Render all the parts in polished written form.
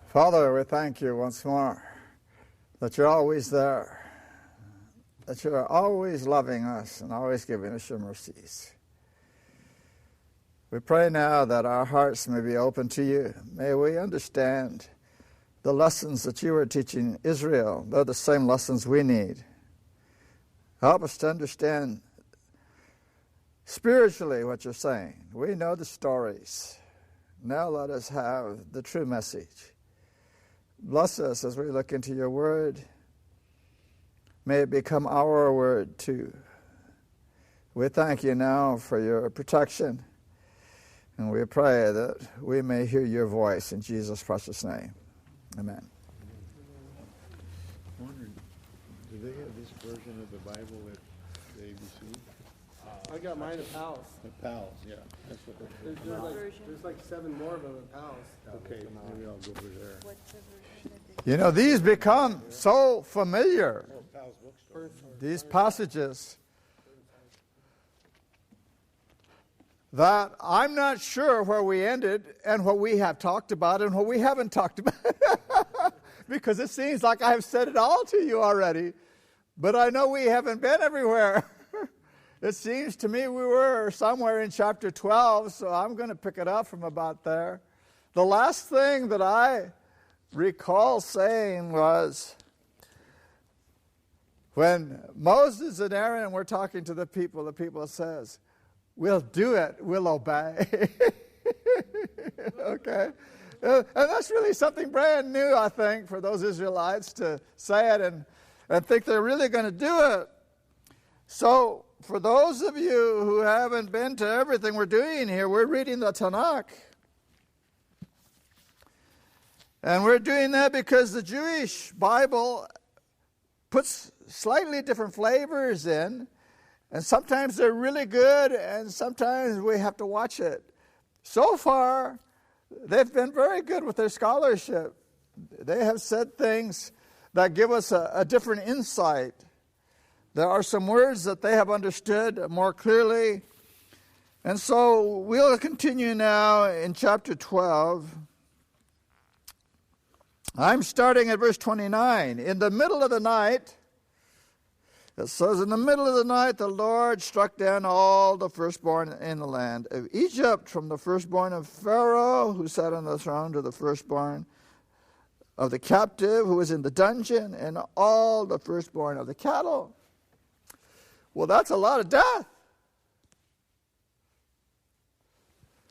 Father, we thank you once more that you're always there, that you're always loving us and always giving us your mercies. We pray now that our hearts may be open to you. May we understand the lessons that you were teaching Israel. They're the same lessons we need. Help us to understand spiritually what you're saying. We know the stories. Now let us have the true message. Bless us as we look into your word. May it become our word too. We thank you now for your protection, and we pray that we may hear your voice in Jesus' precious name. Amen. I wondered, do they have this version of the Bible at the ABC? I got mine at Pals. The PALS, yeah. That's what they're. There's like 7 more of them at Pals. Okay, maybe I'll go over there. What's the version that You know, these become so familiar, Oh, PALS bookstore. these passages, that I'm not sure where we ended and what we have talked about and what we haven't talked about. Because it seems like I've said it all to you already. But I know we haven't been everywhere. It seems to me we were somewhere in chapter 12, so I'm going to pick it up from about there. The last thing that I recall saying was when Moses and Aaron were talking to the people says, "We'll do it, we'll obey." Okay? And that's really something brand new, I think, for those Israelites to say it and think they're really going to do it. So, for those of you who haven't been to everything we're doing here, we're reading the Tanakh. And we're doing that because the Jewish Bible puts slightly different flavors in, and sometimes they're really good, and sometimes we have to watch it. So far, they've been very good with their scholarship. They have said things that give us a different insight. There are some words that they have understood more clearly. And so we'll continue now in chapter 12. I'm starting at verse 29. In the middle of the night, it says, in the middle of the night, the Lord struck down all the firstborn in the land of Egypt, from the firstborn of Pharaoh, who sat on the throne, to the firstborn of the captive who was in the dungeon, and all the firstborn of the cattle. Well, that's a lot of death.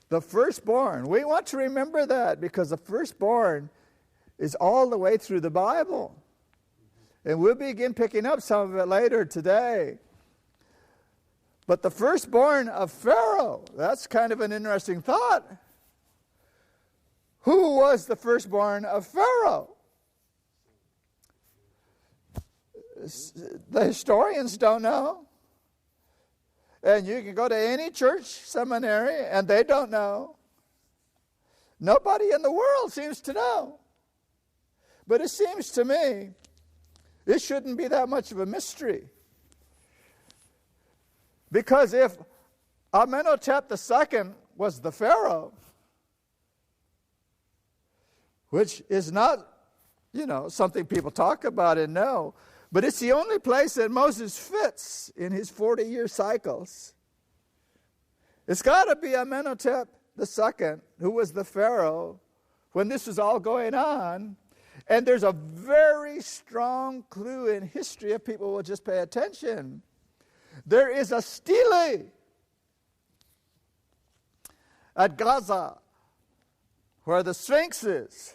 The firstborn. We want to remember that because the firstborn is all the way through the Bible. And we'll begin picking up some of it later today. But the firstborn of Pharaoh, that's kind of an interesting thought. Who was the firstborn of Pharaoh? The historians don't know. And you can go to any church seminary and they don't know. Nobody in the world seems to know. But it seems to me it shouldn't be that much of a mystery. Because if Amenhotep II was the Pharaoh, which is not, something people talk about and know, but it's the only place that Moses fits in his 40-year cycles. It's got to be Amenhotep II, who was the Pharaoh when this was all going on. And there's a very strong clue in history if people will just pay attention. There is a stele at Gaza where the Sphinx is.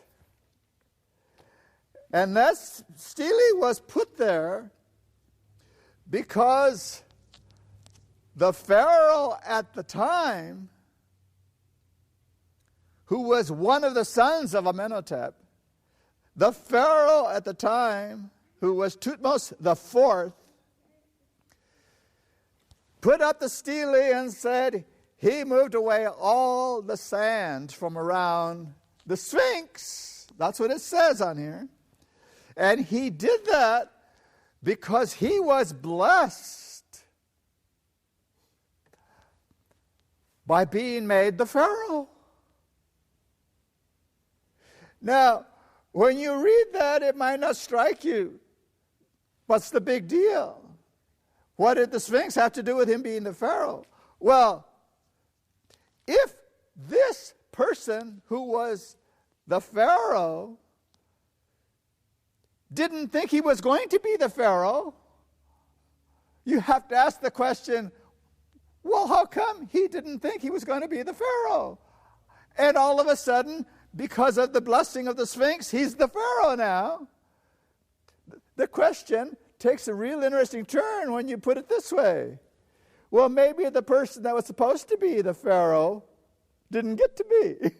And that stele was put there because the Pharaoh at the time, who was one of the sons of Amenhotep, the Pharaoh at the time, who was Thutmose IV, put up the stele and said he moved away all the sand from around the Sphinx. That's what it says on here. And he did that because he was blessed by being made the Pharaoh. Now, when you read that, it might not strike you. What's the big deal? What did the Sphinx have to do with him being the Pharaoh? Well, if this person who was the Pharaoh didn't think he was going to be the Pharaoh, you have to ask the question, well, how come he didn't think he was going to be the Pharaoh? And all of a sudden, because of the blessing of the Sphinx, he's the Pharaoh now. The question takes a real interesting turn when you put it this way. Well, maybe the person that was supposed to be the Pharaoh didn't get to be.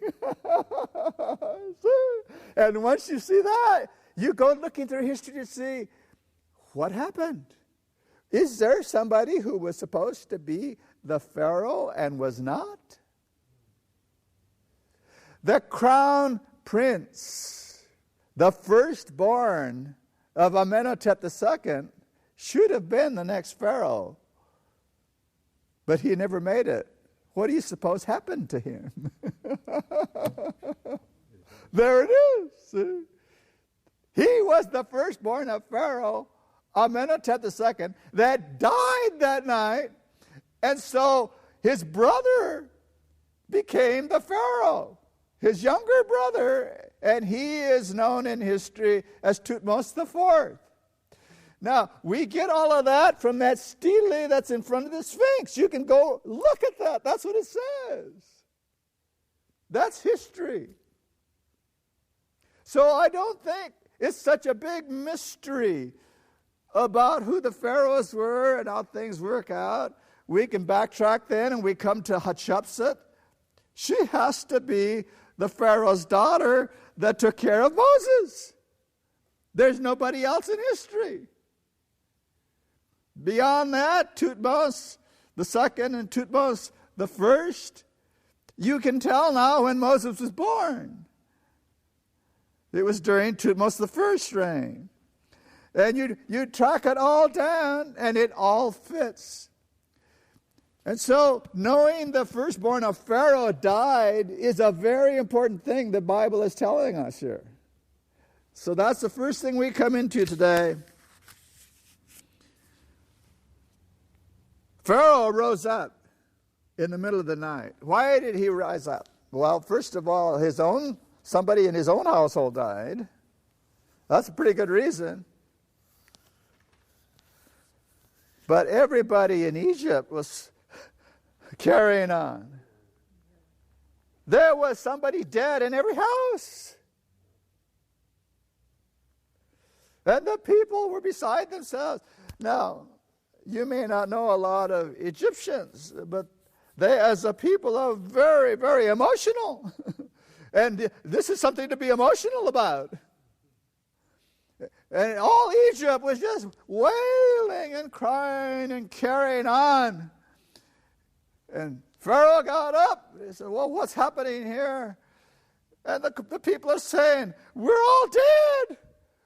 And once you see that, you go looking through history to see what happened. Is there somebody who was supposed to be the Pharaoh and was not? The crown prince, the firstborn of Amenhotep II, should have been the next Pharaoh. But he never made it. What do you suppose happened to him? There it is. He was the firstborn of Pharaoh, Amenhotep II, that died that night. And so his brother became the Pharaoh, his younger brother, and he is known in history as Thutmose IV. Now, we get all of that from that stele that's in front of the Sphinx. You can go look at that. That's what it says. That's history. So I don't think it's such a big mystery about who the pharaohs were and how things work out. We can backtrack then and we come to Hatshepsut. She has to be the pharaoh's daughter that took care of Moses. There's nobody else in history. Beyond that, Thutmose II and Thutmose I, you can tell now when Moses was born. It was during Thutmose I's reign. And you track it all down, and it all fits. And so, knowing the firstborn of Pharaoh died is a very important thing the Bible is telling us here. So that's the first thing we come into today. Pharaoh rose up in the middle of the night. Why did he rise up? Well, first of all, somebody in his own household died. That's a pretty good reason. But everybody in Egypt was carrying on. There was somebody dead in every house. And the people were beside themselves. Now, you may not know a lot of Egyptians, but they as a people are very, very emotional. And this is something to be emotional about. And all Egypt was just wailing and crying and carrying on. And Pharaoh got up. He said, well, what's happening here? And the people are saying, we're all dead.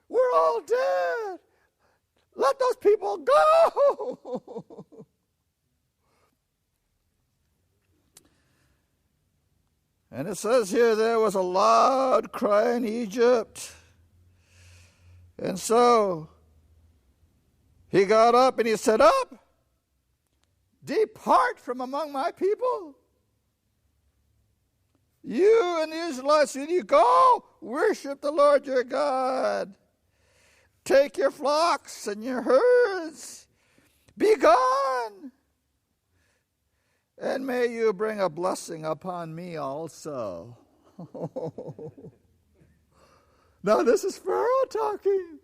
We're all dead. Let those people go. And it says here there was a loud cry in Egypt. And so he got up and he said, up, depart from among my people. You and the Israelites, you go worship the Lord your God. Take your flocks and your herds. Be gone. And may you bring a blessing upon me also. Now this is Pharaoh talking.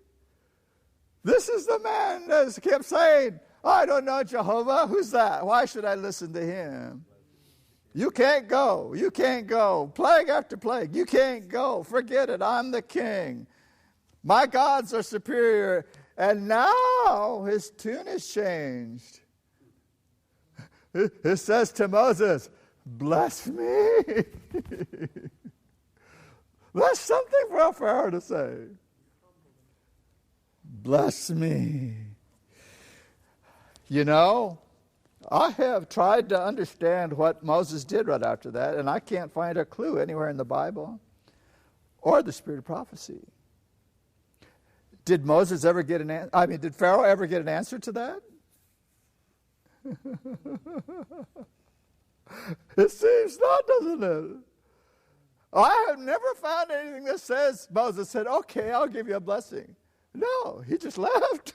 This is the man that kept saying, I don't know Jehovah. Who's that? Why should I listen to him? You can't go. You can't go. Plague after plague. You can't go. Forget it. I'm the king. My gods are superior. And now his tune is changed. It says to Moses, bless me. That's something for a Pharaoh to say. Bless me. You know, I have tried to understand what Moses did right after that, and I can't find a clue anywhere in the Bible. or the spirit of prophecy. Did Moses ever get did Pharaoh ever get an answer to that? It seems not, doesn't it? I have never found anything that says Moses said, okay, I'll give you a blessing. No, he just left.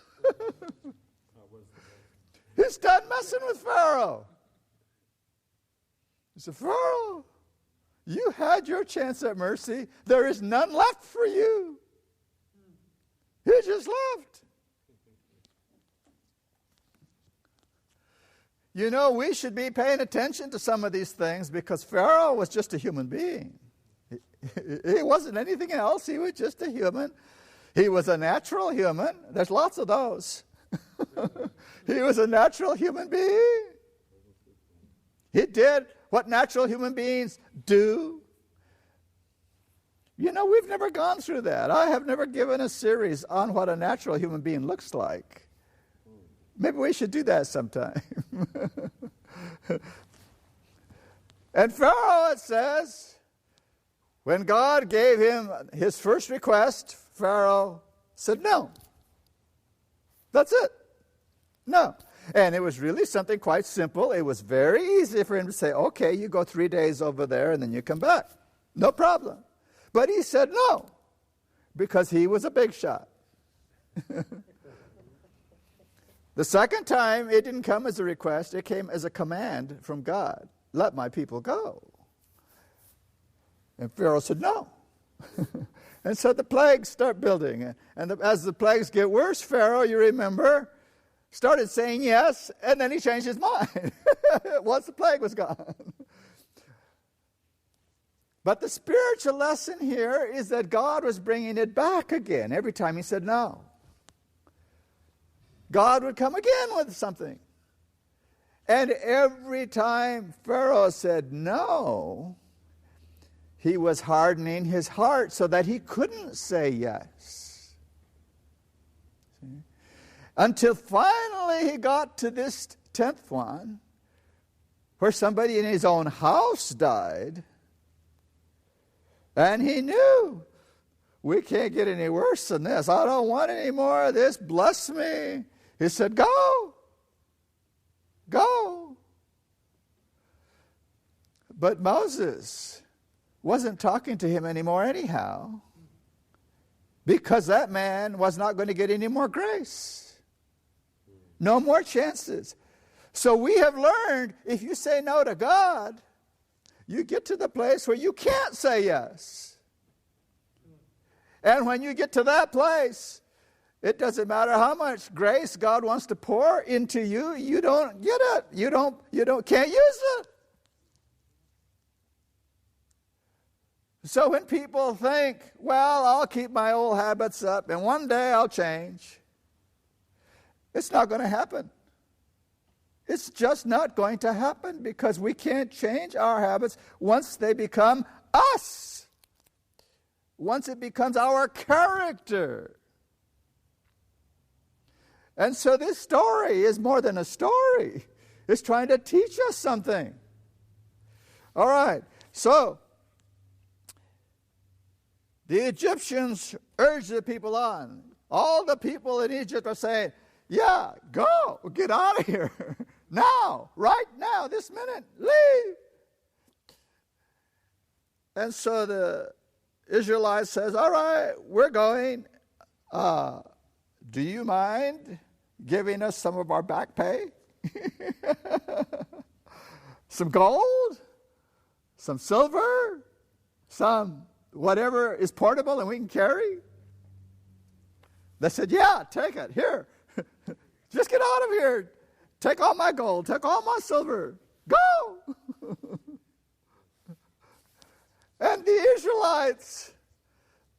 He's done messing with Pharaoh. He said, Pharaoh, you had your chance at mercy. There is none left for you. He just left. You know, we should be paying attention to some of these things because Pharaoh was just a human being. He wasn't anything else. He was just a human. He was a natural human. There's lots of those. He was a natural human being. He did what natural human beings do. You know, we've never gone through that. I have never given a series on what a natural human being looks like. Maybe we should do that sometime. And Pharaoh, it says, when God gave him his first request, Pharaoh said no. That's it. No. And it was really something quite simple. It was very easy for him to say, okay, you go 3 days over there and then you come back. No problem. But he said no, because he was a big shot. The second time, it didn't come as a request. It came as a command from God. Let my people go. And Pharaoh said no. And so the plagues start building. And as the plagues get worse, Pharaoh, you remember, started saying yes, and then he changed his mind once the plague was gone. But the spiritual lesson here is that God was bringing it back again every time he said no. God would come again with something. And every time Pharaoh said no, he was hardening his heart so that he couldn't say yes. See? Until finally he got to this 10th one, where somebody in his own house died, and he knew, we can't get any worse than this. I don't want any more of this. Bless me. He said, go. Go. But Moses wasn't talking to him anymore anyhow, because that man was not going to get any more grace. No more chances. So we have learned, if you say no to God, you get to the place where you can't say yes. And when you get to that place, it doesn't matter how much grace God wants to pour into you, you don't get it. You can't use it. So when people think, well, I'll keep my old habits up and one day I'll change, it's not going to happen. It's just not going to happen, because we can't change our habits once they become us. Once it becomes our character. And so this story is more than a story. It's trying to teach us something. All right, so the Egyptians urged the people on. All the people in Egypt are saying, yeah, go, get out of here. Now, right now, this minute, leave. And so the Israelites says, all right, we're going. Do you mind giving us some of our back pay? Some gold? Some silver? Some whatever is portable and we can carry? They said, yeah, take it. Here. Just get out of here. Take all my gold. Take all my silver. Go. And the Israelites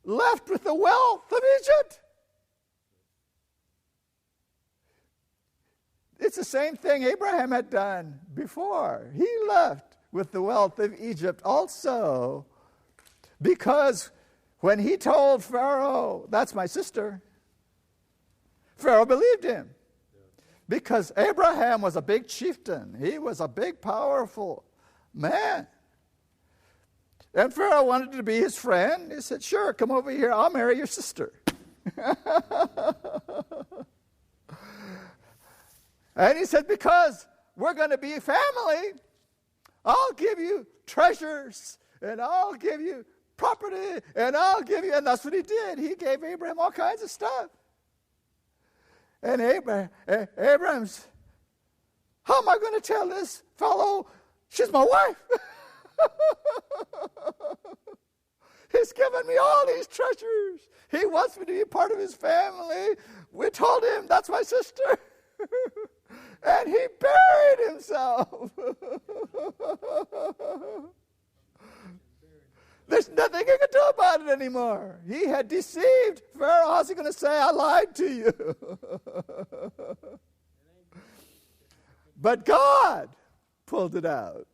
left with the wealth of Egypt. It's the same thing Abraham had done before. He left with the wealth of Egypt also, because when he told Pharaoh, that's my sister, Pharaoh believed him. Because Abraham was a big chieftain. He was a big, powerful man. And Pharaoh wanted to be his friend. He said, sure, come over here. I'll marry your sister. And he said, because we're going to be a family, I'll give you treasures, and I'll give you property, and I'll give you, and that's what he did. He gave Abraham all kinds of stuff. And Abraham's, how am I going to tell this fellow, she's my wife? He's given me all these treasures. He wants me to be part of his family. We told him, that's my sister. And he buried himself. There's nothing he can do about it anymore. He had deceived Pharaoh. How's he going to say, I lied to you? But God pulled it out.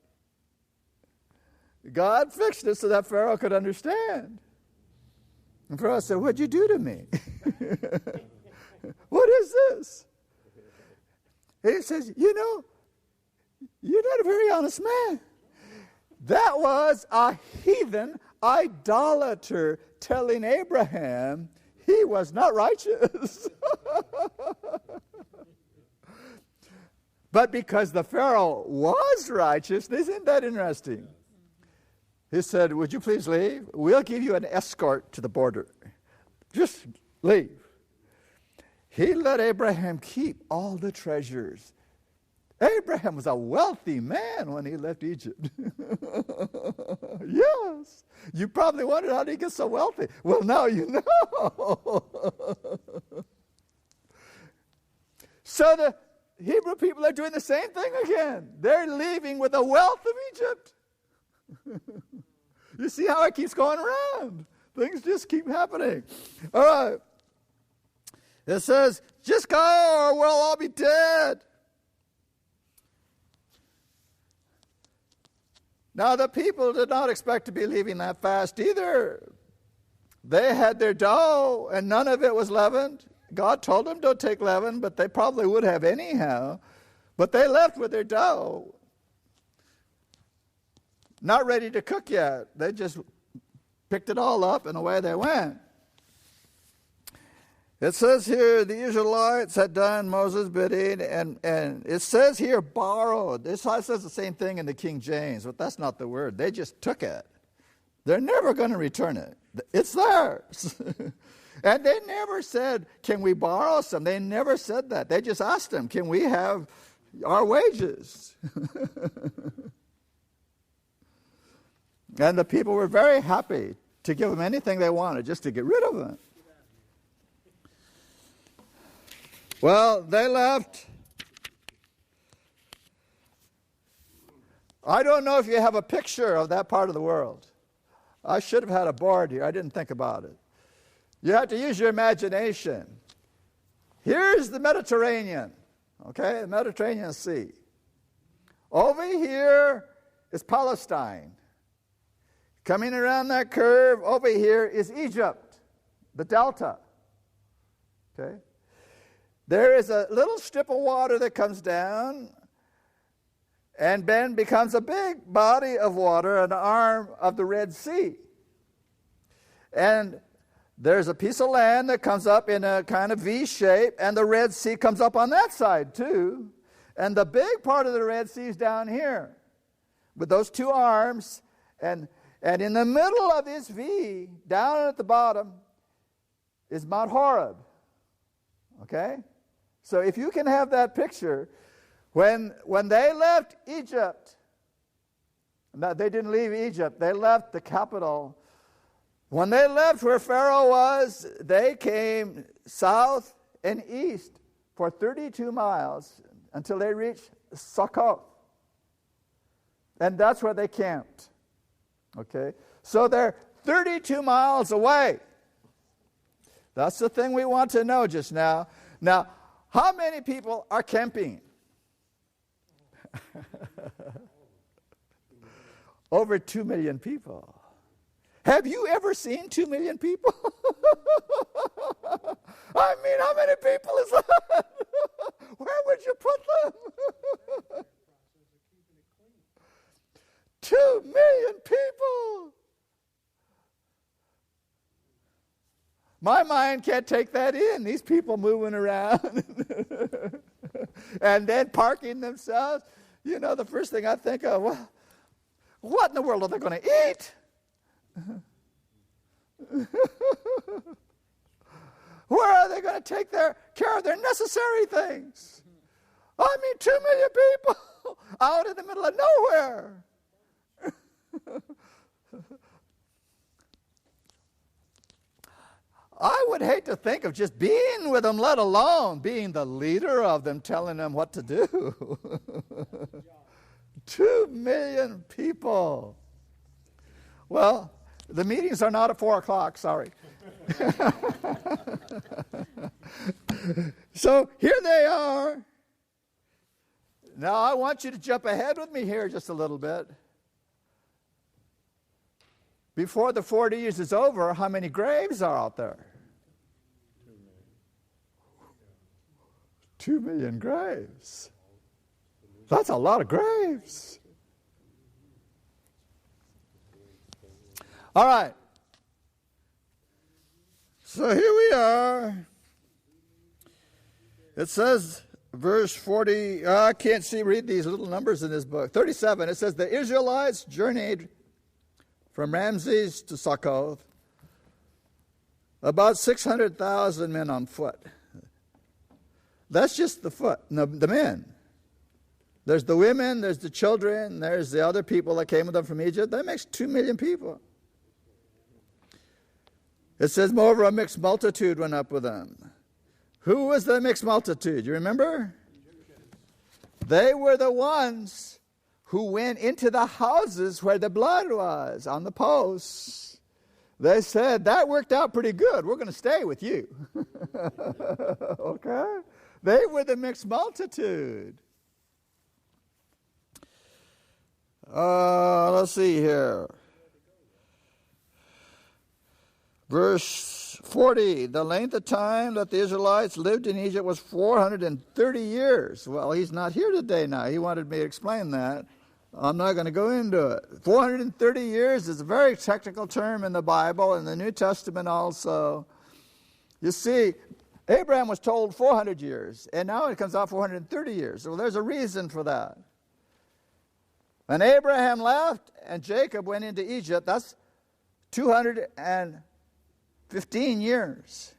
God fixed it so that Pharaoh could understand. And Pharaoh said, what'd you do to me? What is this? He says, you're not a very honest man. That was a heathen idolater telling Abraham he was not righteous. But because the Pharaoh was righteous, isn't that interesting? He said, would you please leave? We'll give you an escort to the border. Just leave. He let Abraham keep all the treasures. Abraham was a wealthy man when he left Egypt. Yes. You probably wondered, how did he get so wealthy? Well, now you know. So the Hebrew people are doing the same thing again. They're leaving with the wealth of Egypt. You see how it keeps going around. Things just keep happening. All right. It says, just go or we'll all be dead. Now, the people did not expect to be leaving that fast either. They had their dough, and none of it was leavened. God told them don't take leaven, but they probably would have anyhow. But they left with their dough, not ready to cook yet. They just picked it all up, and away they went. It says here, the Israelites had done Moses' bidding, and it says here, borrowed. It says the same thing in the King James, but that's not the word. They just took it. They're never going to return it. It's theirs. And they never said, can we borrow some? They never said that. They just asked them, can we have our wages? And the people were very happy to give them anything they wanted, just to get rid of them. Well, they left. I don't know if you have a picture of that part of the world. I should have had a board here. I didn't think about it. You have to use your imagination. Here's the Mediterranean, okay, the Mediterranean Sea. Over here is Palestine. Coming around that curve, over here is Egypt, the delta, okay? There is a little strip of water that comes down and then becomes a big body of water, an arm of the Red Sea. And there's a piece of land that comes up in a kind of V shape, and the Red Sea comes up on that side too. And the big part of the Red Sea is down here with those two arms. And in the middle of this V, down at the bottom, is Mount Horeb. Okay? So if you can have that picture, when they left Egypt, no, they didn't leave Egypt, they left the capital. When they left where Pharaoh was, they came south and east for 32 miles until they reached Succoth. And that's where they camped. Okay? So they're 32 miles away. That's the thing we want to know just now. Now, how many people are camping? Over 2 million people. Have you ever seen 2 million people? I mean, how many people is that? Where would you put them? 2 million people. My mind can't take that in. These people moving around and then parking themselves. You know, the first thing I think of, well, what in the world are they going to eat? Where are they going to take care of their necessary things? I mean, 2 million people out in the middle of nowhere. I would hate to think of just being with them, let alone being the leader of them, telling them what to do. 2 million people. Well, the meetings are not at 4 o'clock, sorry. So here they are. Now I want you to jump ahead with me here just a little bit. Before the 40 years is over, how many graves are out there? 2 million graves. That's a lot of graves. All right. So here we are. It says, verse 40, I can't read these little numbers in this book. 37, it says, the Israelites journeyed from Ramses to Succoth, about 600,000 men on foot. That's just the men. There's the women, there's the children, there's the other people that came with them from Egypt. That makes 2 million people. It says, moreover, a mixed multitude went up with them. Who was the mixed multitude? You remember? They were the ones who went into the houses where the blood was, on the posts. They said, that worked out pretty good. We're going to stay with you. Okay? They were the mixed multitude. Let's see here. Verse 40, the length of time that the Israelites lived in Egypt was 430 years. Well, he's not here today now. He wanted me to explain that. I'm not going to go into it. 430 years is a very technical term in the Bible, in the New Testament also. You see, Abraham was told 400 years, and now it comes out 430 years. So there's a reason for that. When Abraham left and Jacob went into Egypt, that's 215 years.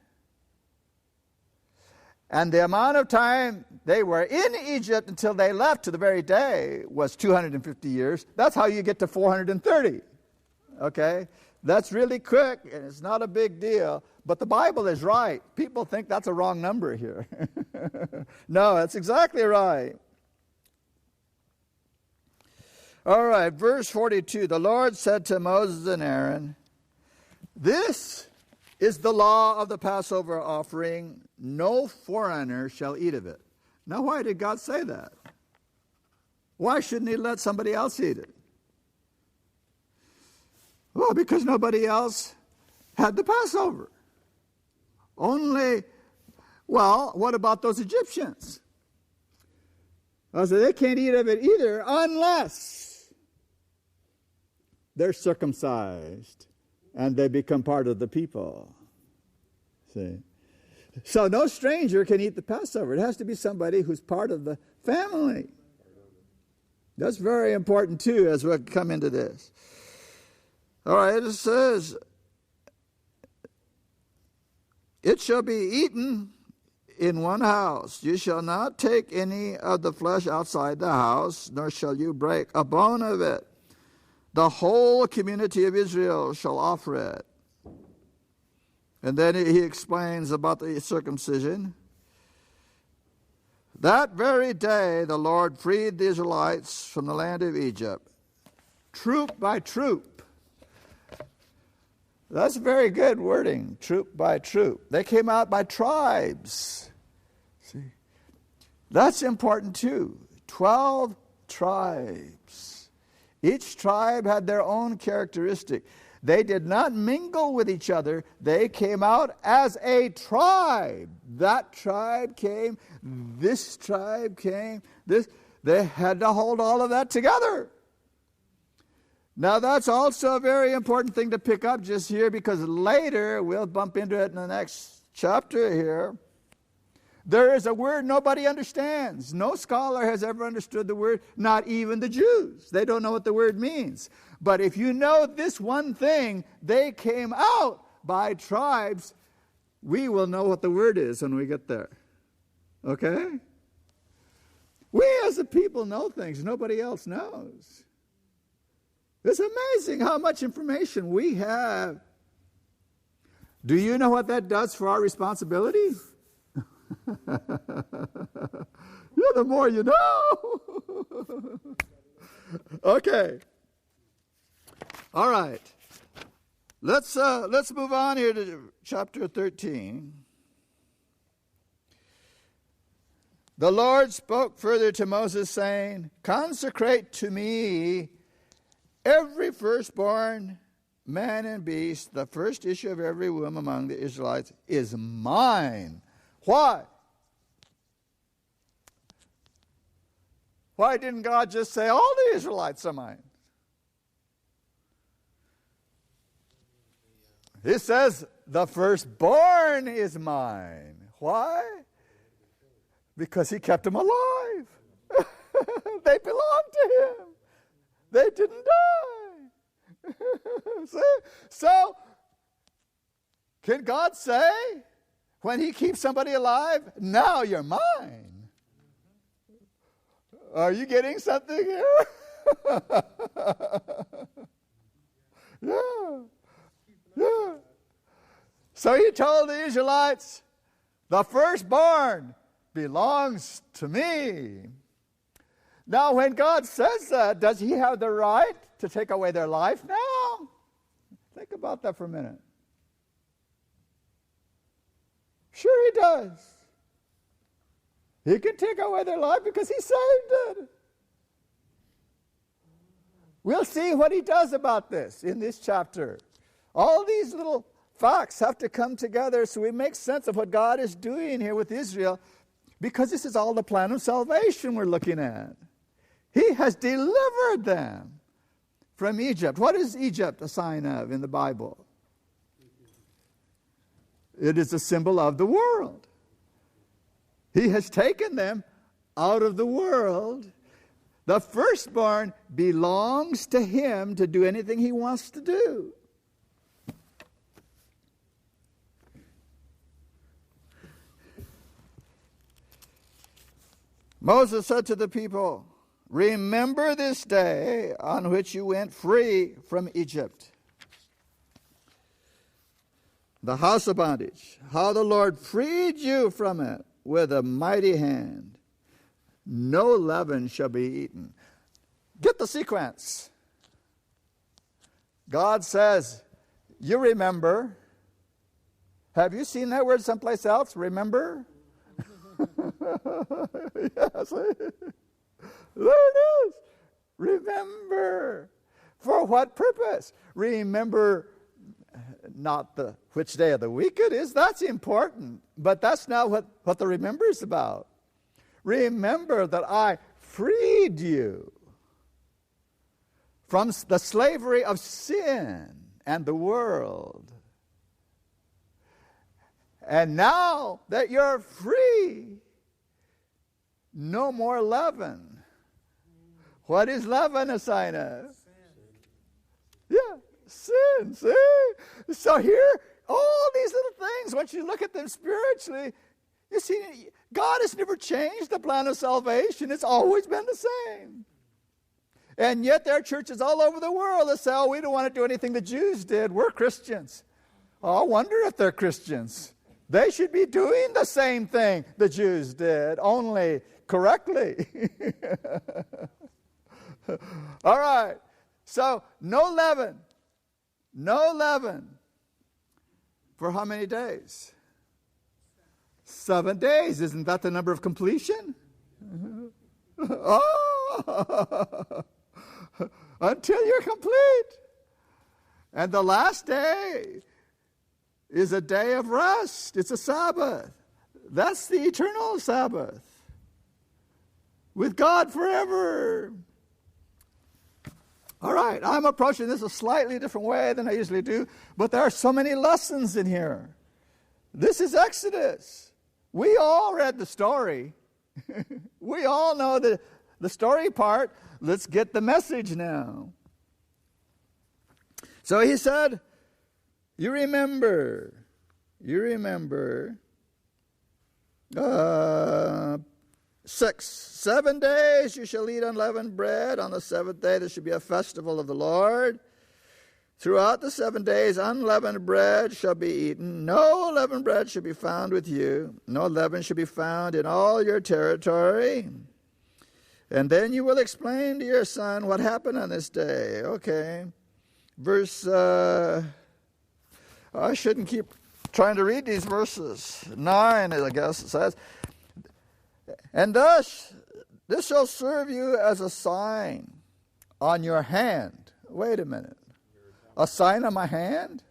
And the amount of time they were in Egypt until they left to the very day was 250 years. That's how you get to 430. Okay? That's really quick, and it's not a big deal. But the Bible is right. People think that's a wrong number here. No, that's exactly right. All right, verse 42. The Lord said to Moses and Aaron, this is the law of the Passover offering. No foreigner shall eat of it. Now, why did God say that? Why shouldn't he let somebody else eat it? Well, because nobody else had the Passover. What about those Egyptians? So they can't eat of it either unless they're circumcised and they become part of the people. See? So no stranger can eat the Passover. It has to be somebody who's part of the family. That's very important too as we come into this. All right, it says, it shall be eaten in one house. You shall not take any of the flesh outside the house, nor shall you break a bone of it. The whole community of Israel shall offer it. And then he explains about the circumcision. That very day the Lord freed the Israelites from the land of Egypt, troop by troop. That's very good wording, troop by troop. They came out by tribes. See, that's important too. 12 tribes. Each tribe had their own characteristic. They did not mingle with each other. They came out as a tribe. That tribe came. This tribe came. They had to hold all of that together. Now that's also a very important thing to pick up just here, because later, we'll bump into it in the next chapter here, there is a word nobody understands. No scholar has ever understood the word, not even the Jews. They don't know what the word means. But if you know this one thing, they came out by tribes, we will know what the word is when we get there. Okay? We as a people know things nobody else knows. It's amazing how much information we have. Do you know what that does for our responsibility? Yeah, the more you know. Okay. All right. Let's move on here to chapter 13. The Lord spoke further to Moses, saying, consecrate to me every firstborn man and beast, the first issue of every womb among the Israelites is mine. Why? Why didn't God just say all the Israelites are mine? He says the firstborn is mine. Why? Because he kept them alive. They belonged to him. They didn't die. See? So, can God say, when he keeps somebody alive, now you're mine? Are you getting something here? Yeah. Yeah. So he told the Israelites, the firstborn belongs to me. Now, when God says that, does he have the right to take away their life now? Think about that for a minute. Sure he does. He can take away their life because he saved it. We'll see what he does about this in this chapter. All these little facts have to come together so we make sense of what God is doing here with Israel, because this is all the plan of salvation we're looking at. He has delivered them from Egypt. What is Egypt a sign of in the Bible? It is a symbol of the world. He has taken them out of the world. The firstborn belongs to him to do anything he wants to do. Moses said to the people, remember this day on which you went free from Egypt, the house of bondage, how the Lord freed you from it with a mighty hand. No leaven shall be eaten. Get the sequence. God says, you remember. Have you seen that word someplace else? Remember? Yes. There it is. Remember. For what purpose? Remember not which day of the week it is. That's important. But that's not what the remember is about. Remember that I freed you from the slavery of sin and the world. And now that you're free, no more leaven. What is leaven a sign of? Yeah, sin. See? So here, all these little things, once you look at them spiritually, you see, God has never changed the plan of salvation. It's always been the same. And yet there are churches all over the world that say, oh, we don't want to do anything the Jews did. We're Christians. Oh, I wonder if they're Christians. They should be doing the same thing the Jews did, only correctly. All right. So, no leaven. No leaven. For how many days? 7 days. Isn't that the number of completion? Oh! Until you're complete. And the last day is a day of rest. It's a Sabbath. That's the eternal Sabbath. With God forever. All right, I'm approaching this a slightly different way than I usually do, but there are so many lessons in here. This is Exodus. We all read the story. We all know the story part. Let's get the message now. So he said, you remember, 7 days you shall eat unleavened bread. On the seventh day there shall be a festival of the Lord. Throughout the 7 days unleavened bread shall be eaten. No leavened bread shall be found with you. No leaven shall be found in all your territory. And then you will explain to your son what happened on this day. Okay. Verse, I shouldn't keep trying to read these verses. 9, I guess it says. And thus, this shall serve you as a sign on your hand. Wait a minute. A sign on my hand?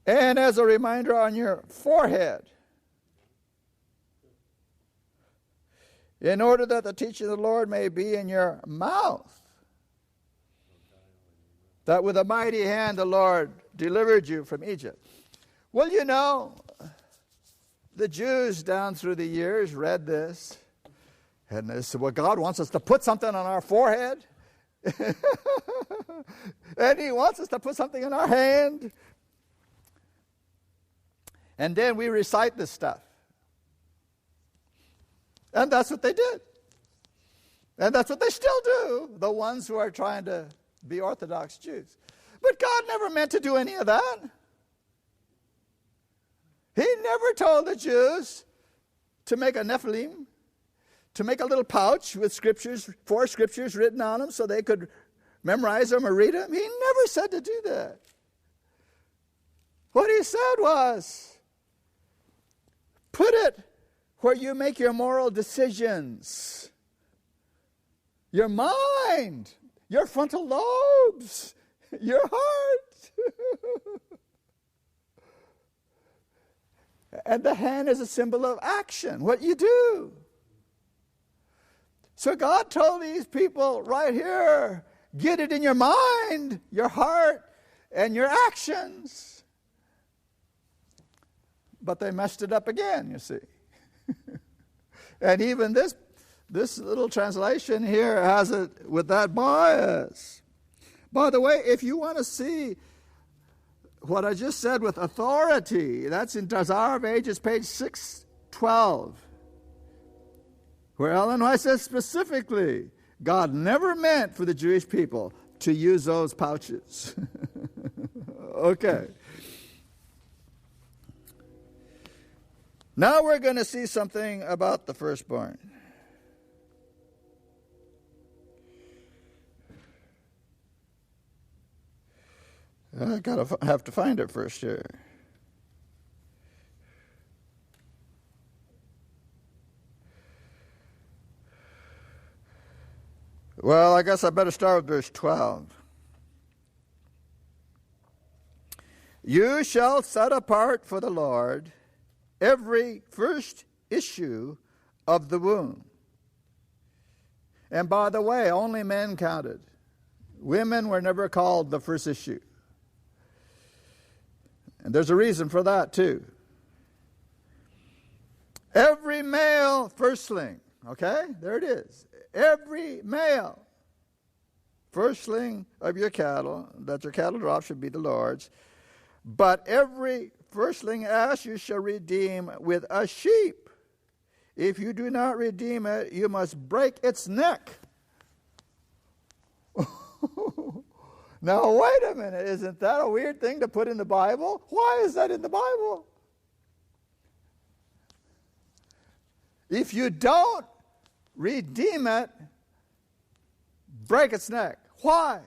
And as a reminder on your forehead. In order that the teaching of the Lord may be in your mouth. That with a mighty hand the Lord delivered you from Egypt. Well, you know, the Jews down through the years read this. And they said, well, God wants us to put something on our forehead. And he wants us to put something in our hand. And then we recite this stuff. And that's what they did. And that's what they still do, the ones who are trying to be Orthodox Jews. But God never meant to do any of that. He never told the Jews to make a Nephilim, to make a little pouch with scriptures, 4 scriptures written on them so they could memorize them or read them. He never said to do that. What he said was, put it where you make your moral decisions. Your mind, your frontal lobes, your heart. And the hand is a symbol of action, what you do. So God told these people right here, get it in your mind, your heart, and your actions. But they messed it up again, you see. And even this little translation here has it with that bias. By the way, if you want to see what I just said with authority, that's in Desire of Ages, page 612, where Ellen White says specifically, God never meant for the Jewish people to use those pouches. Okay. Now we're going to see something about the firstborn. I have to find it first here. Well, I guess I better start with verse 12. You shall set apart for the Lord every first issue of the womb. And by the way, only men counted. Women were never called the first issue. And there's a reason for that too. Every male firstling, okay? There it is. Every male firstling of your cattle, that your cattle drop should be the Lord's. But every firstling ass you shall redeem with a sheep. If you do not redeem it, you must break its neck. Now, wait a minute. Isn't that a weird thing to put in the Bible? Why is that in the Bible? If you don't redeem it, break its neck. Why?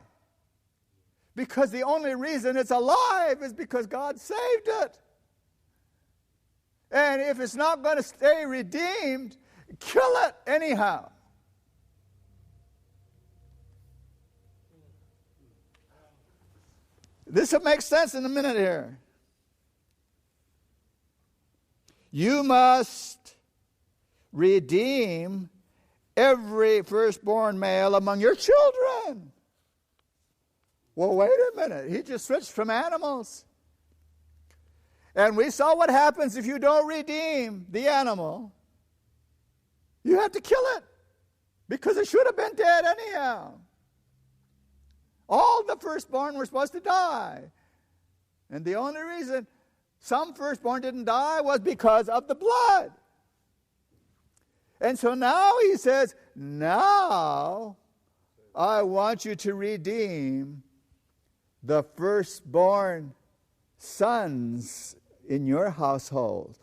Because the only reason it's alive is because God saved it. And if it's not going to stay redeemed, kill it anyhow. This will make sense in a minute here. You must redeem every firstborn male among your children. Well, wait a minute. He just switched from animals. And we saw what happens if you don't redeem the animal. You have to kill it because it should have been dead anyhow. All the firstborn were supposed to die. And the only reason some firstborn didn't die was because of the blood. And so now he says, now I want you to redeem the firstborn sons in your household.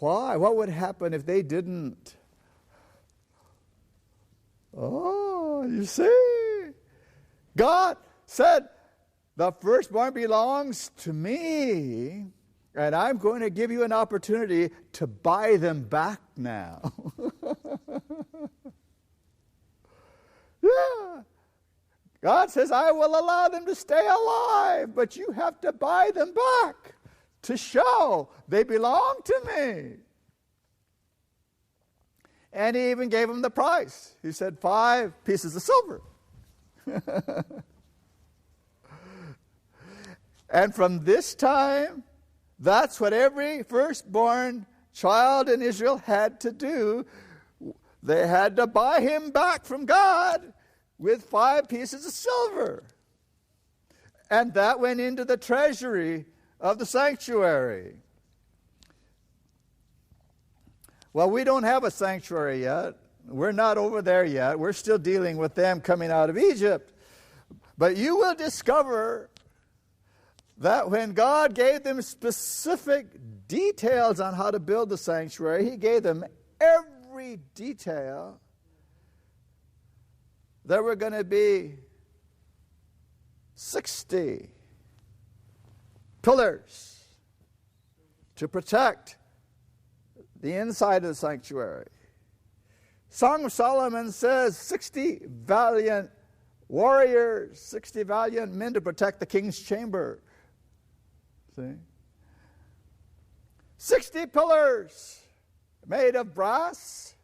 Why? What would happen if they didn't? Oh, you see? God said, the firstborn belongs to me, and I'm going to give you an opportunity to buy them back now. Yeah. God says, I will allow them to stay alive, but you have to buy them back to show they belong to me. And he even gave them the price. He said 5 pieces of silver. And from this time, that's what every firstborn child in Israel had to do. They had to buy him back from God with 5 pieces of silver. And that went into the treasury of the sanctuary. Well, we don't have a sanctuary yet. We're not over there yet. We're still dealing with them coming out of Egypt. But you will discover that when God gave them specific details on how to build the sanctuary, he gave them every detail. There were going to be 60 pillars to protect the inside of the sanctuary. Song of Solomon says 60 valiant warriors, 60 valiant men to protect the king's chamber. See? 60 pillars made of brass.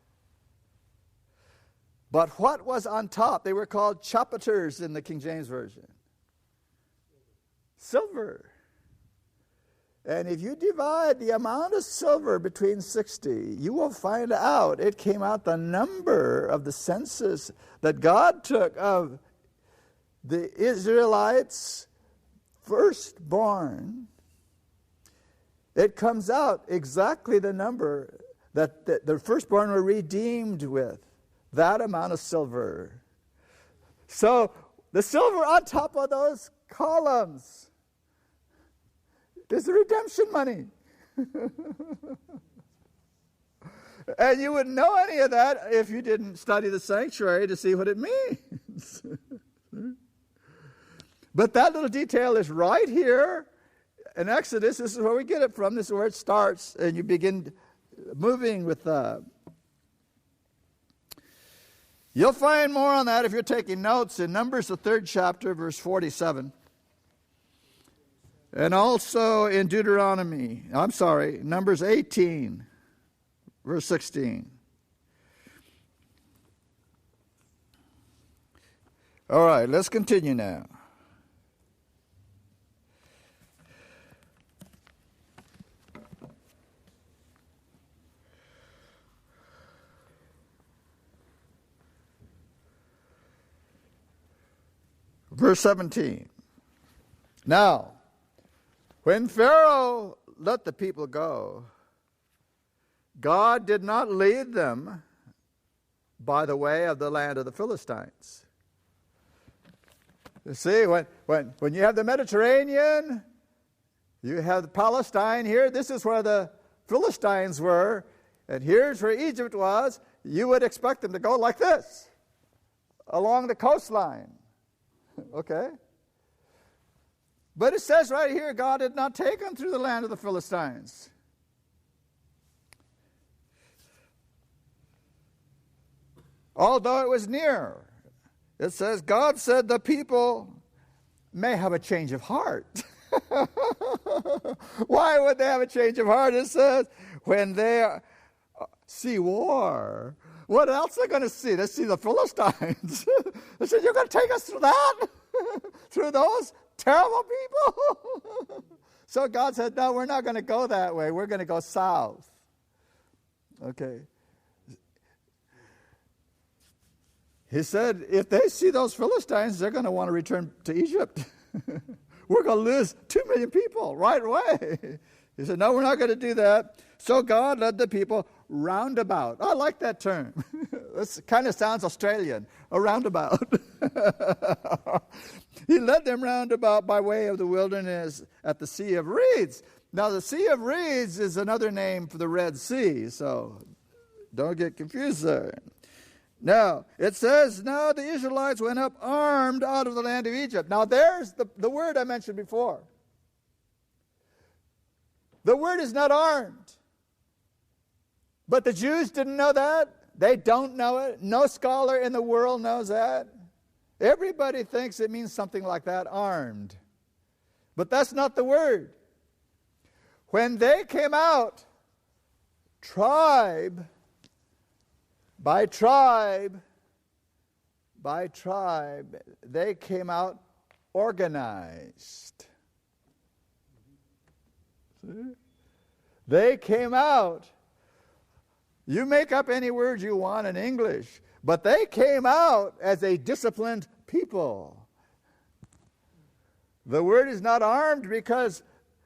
But what was on top? They were called chapiters in the King James Version. Silver. And if you divide the amount of silver between 60, you will find out it came out the number of the census that God took of the Israelites' firstborn. It comes out exactly the number that the firstborn were redeemed with. That amount of silver. So the silver on top of those columns is the redemption money. And you wouldn't know any of that if you didn't study the sanctuary to see what it means. But that little detail is right here in Exodus. This is where we get it from. This is where it starts, and you begin moving with You'll find more on that if you're taking notes in Numbers, the 3rd chapter, verse 47. And also in Numbers 18, verse 16. All right, let's continue now. Verse 17. Now, when Pharaoh let the people go, God did not lead them by the way of the land of the Philistines. You see, when you have the Mediterranean, you have Palestine here. This is where the Philistines were, and here's where Egypt was. You would expect them to go like this, along the coastline. Okay? But it says right here, God did not take them through the land of the Philistines. Although it was near. It says, God said the people may have a change of heart. Why would they have a change of heart? It says, when they see war, what else are they going to see? They see the Philistines. They said, you're going to take us through that? through those terrible people. So God said, no, we're not going to go that way. We're going to go south. Okay. He said, if they see those Philistines, they're going to want to return to Egypt. We're going to lose 2 million people right away. He said, no, we're not going to do that. So God led the people roundabout. I like that term. This kind of sounds Australian, a roundabout. He led them roundabout by way of the wilderness at the Sea of Reeds. Now, the Sea of Reeds is another name for the Red Sea, so don't get confused there. Now, it says, now the Israelites went up armed out of the land of Egypt. Now, there's the word I mentioned before. The word is not armed. But the Jews didn't know that. They don't know it. No scholar in the world knows that. Everybody thinks it means something like that, armed. But that's not the word. When they came out, tribe by tribe, they came out organized. See? They came out. You make up any words you want in English, but they came out as a disciplined people. The word is not armed because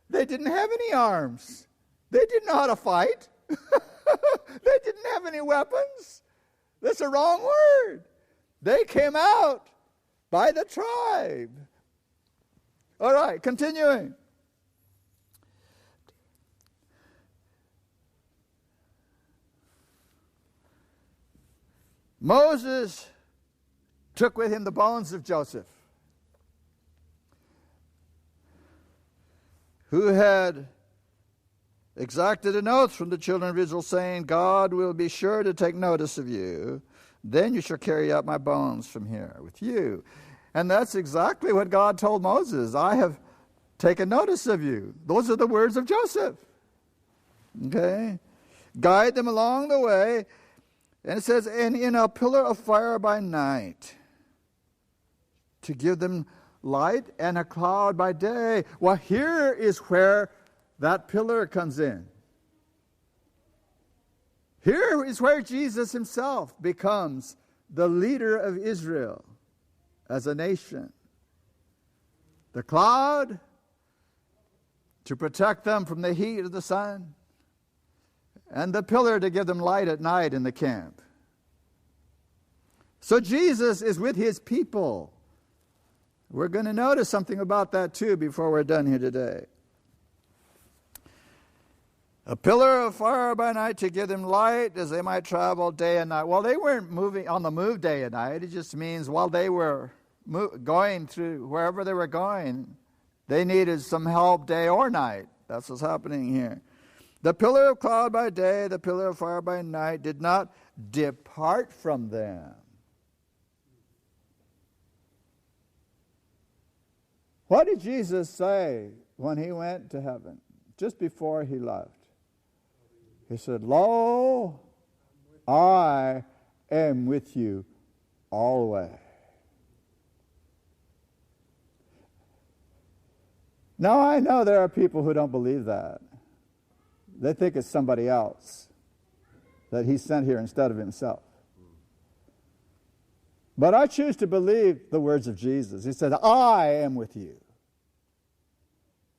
they didn't have any arms. They didn't know how to fight. They didn't have any weapons. That's the wrong word. They came out by the tribe. All right, continuing. Moses took with him the bones of Joseph, who had exacted an oath from the children of Israel, saying, God will be sure to take notice of you. Then you shall carry out my bones from here with you. And that's exactly what God told Moses. I have taken notice of you. Those are the words of Joseph. Okay? Guide them along the way. And it says, and in a pillar of fire by night, to give them light, and a cloud by day. Well, here is where that pillar comes in. Here is where Jesus himself becomes the leader of Israel as a nation. The cloud to protect them from the heat of the sun, and the pillar to give them light at night in the camp. So Jesus is with his people. We're going to notice something about that too before we're done here today. A pillar of fire by night to give them light as they might travel day and night. Well, they weren't moving on the move day and night. It just means while they were going through wherever they were going, they needed some help day or night. That's what's happening here. The pillar of cloud by day, the pillar of fire by night did not depart from them. What did Jesus say when he went to heaven, just before he left? He said, Lo, I am with you always. Now, I know there are people who don't believe that. They think it's somebody else that he sent here instead of himself. But I choose to believe the words of Jesus. He said, I am with you.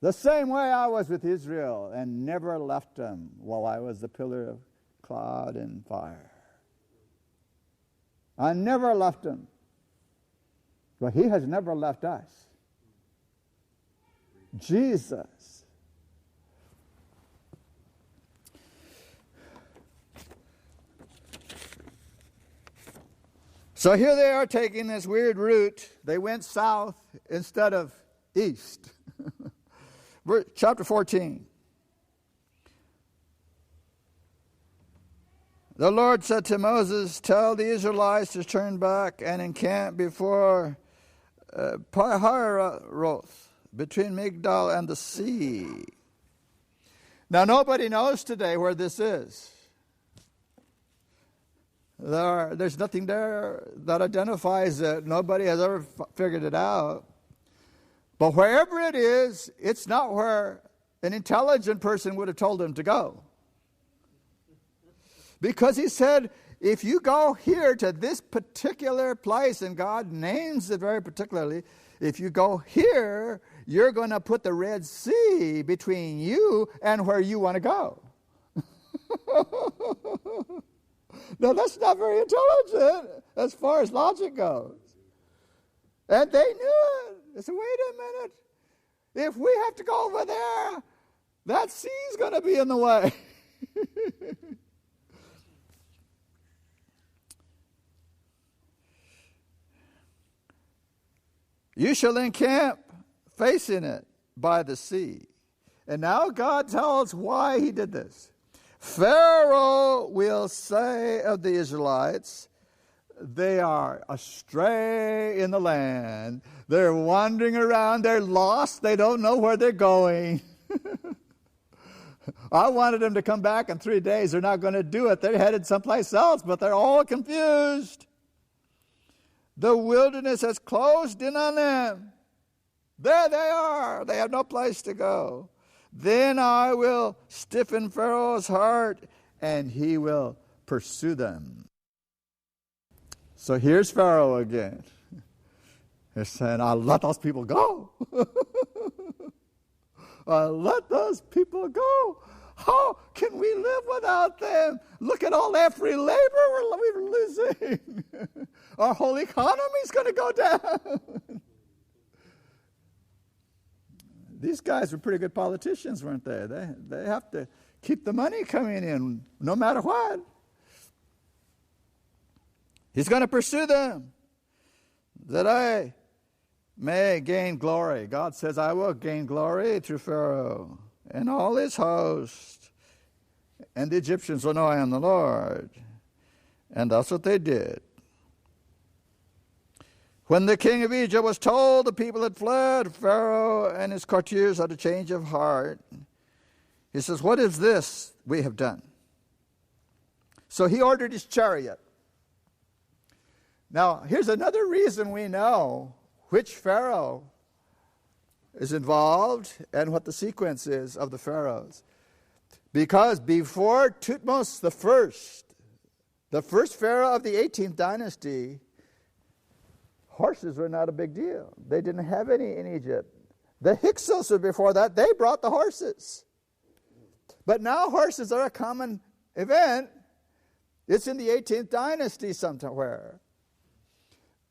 The same way I was with Israel and never left them while I was the pillar of cloud and fire. I never left them. But he has never left us. Jesus. So here they are taking this weird route. They went south instead of east. Chapter 14. The Lord said to Moses, tell the Israelites to turn back and encamp before Pihahiroth, between Migdal and the sea. Now nobody knows today where this is. There's nothing there that identifies it. Nobody has ever figured it out. But wherever it is, it's not where an intelligent person would have told him to go. Because he said, if you go here to this particular place, and God names it very particularly, if you go here, you're going to put the Red Sea between you and where you want to go. Now, that's not very intelligent as far as logic goes. And they knew it. They said, wait a minute. If we have to go over there, that sea's going to be in the way. You shall encamp facing it by the sea. And now God tells why he did this. Pharaoh will say of the Israelites, they are astray in the land. They're wandering around. They're lost. They don't know where they're going. I wanted them to come back in 3 days. They're not going to do it. They're headed someplace else, but they're all confused. The wilderness has closed in on them. There they are. They have no place to go. Then I will stiffen Pharaoh's heart, and he will pursue them. So here's Pharaoh again. He's saying, I'll let those people go. I'll let those people go. How can we live without them? Look at all that free labor we're losing. Our whole economy's going to go down. These guys were pretty good politicians, weren't they? They have to keep the money coming in no matter what. He's going to pursue them that I may gain glory. God says, I will gain glory through Pharaoh and all his host. And the Egyptians will know I am the Lord. And that's what they did. When the king of Egypt was told the people had fled, Pharaoh and his courtiers had a change of heart. He says, what is this we have done? So he ordered his chariot. Now, here's another reason we know which Pharaoh is involved and what the sequence is of the pharaohs. Because before Thutmose the first pharaoh of the 18th dynasty, horses were not a big deal. They didn't have any in Egypt. The Hyksos were before that. They brought the horses. But now horses are a common event. It's in the 18th dynasty somewhere.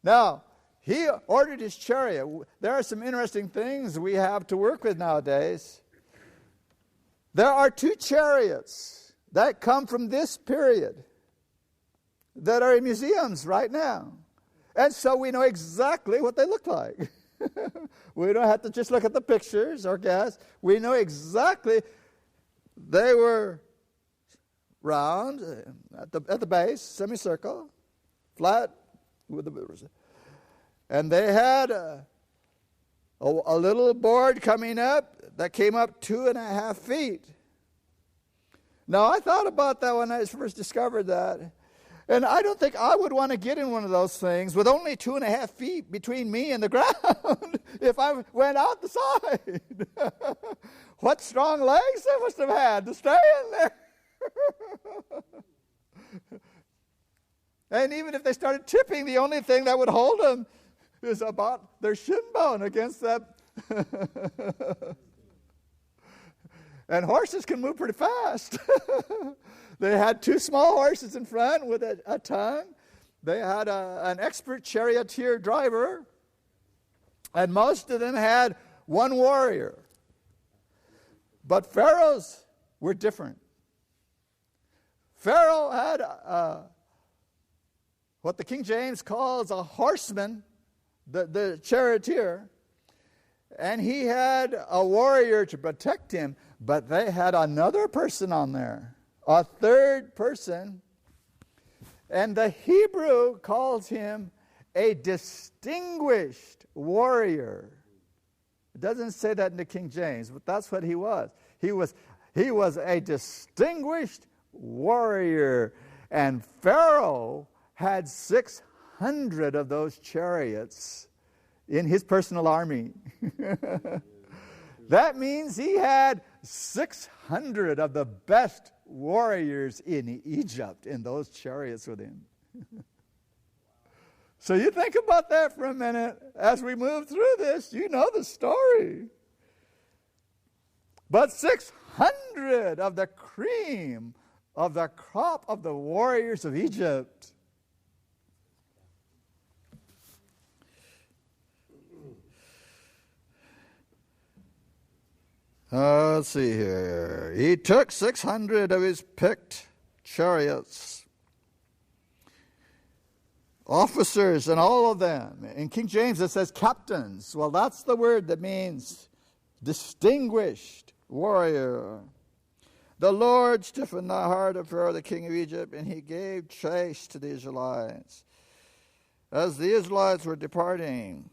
Now, he ordered his chariot. There are some interesting things we have to work with nowadays. There are 2 chariots that come from this period that are in museums right now. And so we know exactly what they look like. We don't have to just look at the pictures or guess. We know exactly they were round at the base, semicircle, flat with the, and they had a little board coming up that came up 2.5 feet. Now I thought about that when I first discovered that. And I don't think I would want to get in one of those things with only 2.5 feet between me and the ground if I went out the side. What strong legs they must have had to stay in there. And even if they started tipping, the only thing that would hold them is about their shin bone against that. And horses can move pretty fast. They had 2 small horses in front with a tongue. They had an expert charioteer driver. And most of them had 1 warrior. But Pharaoh's were different. Pharaoh had what the King James calls a horseman, the charioteer. And he had a warrior to protect him. But they had another person on there, a 3rd person. And the Hebrew calls him a distinguished warrior. It doesn't say that in the King James, but that's what he was. He was a distinguished warrior. And Pharaoh had 600 of those chariots in his personal army. That means he had 600 of the best warriors in Egypt in those chariots with him. So you think about that for a minute. As we move through this, you know the story. But 600 of the cream of the crop of the warriors of Egypt. Let's see here. He took 600 of his picked chariots, officers and all of them. In King James it says captains. Well, that's the word that means distinguished warrior. The Lord stiffened the heart of Pharaoh, the king of Egypt, and he gave chase to the Israelites. As the Israelites were departing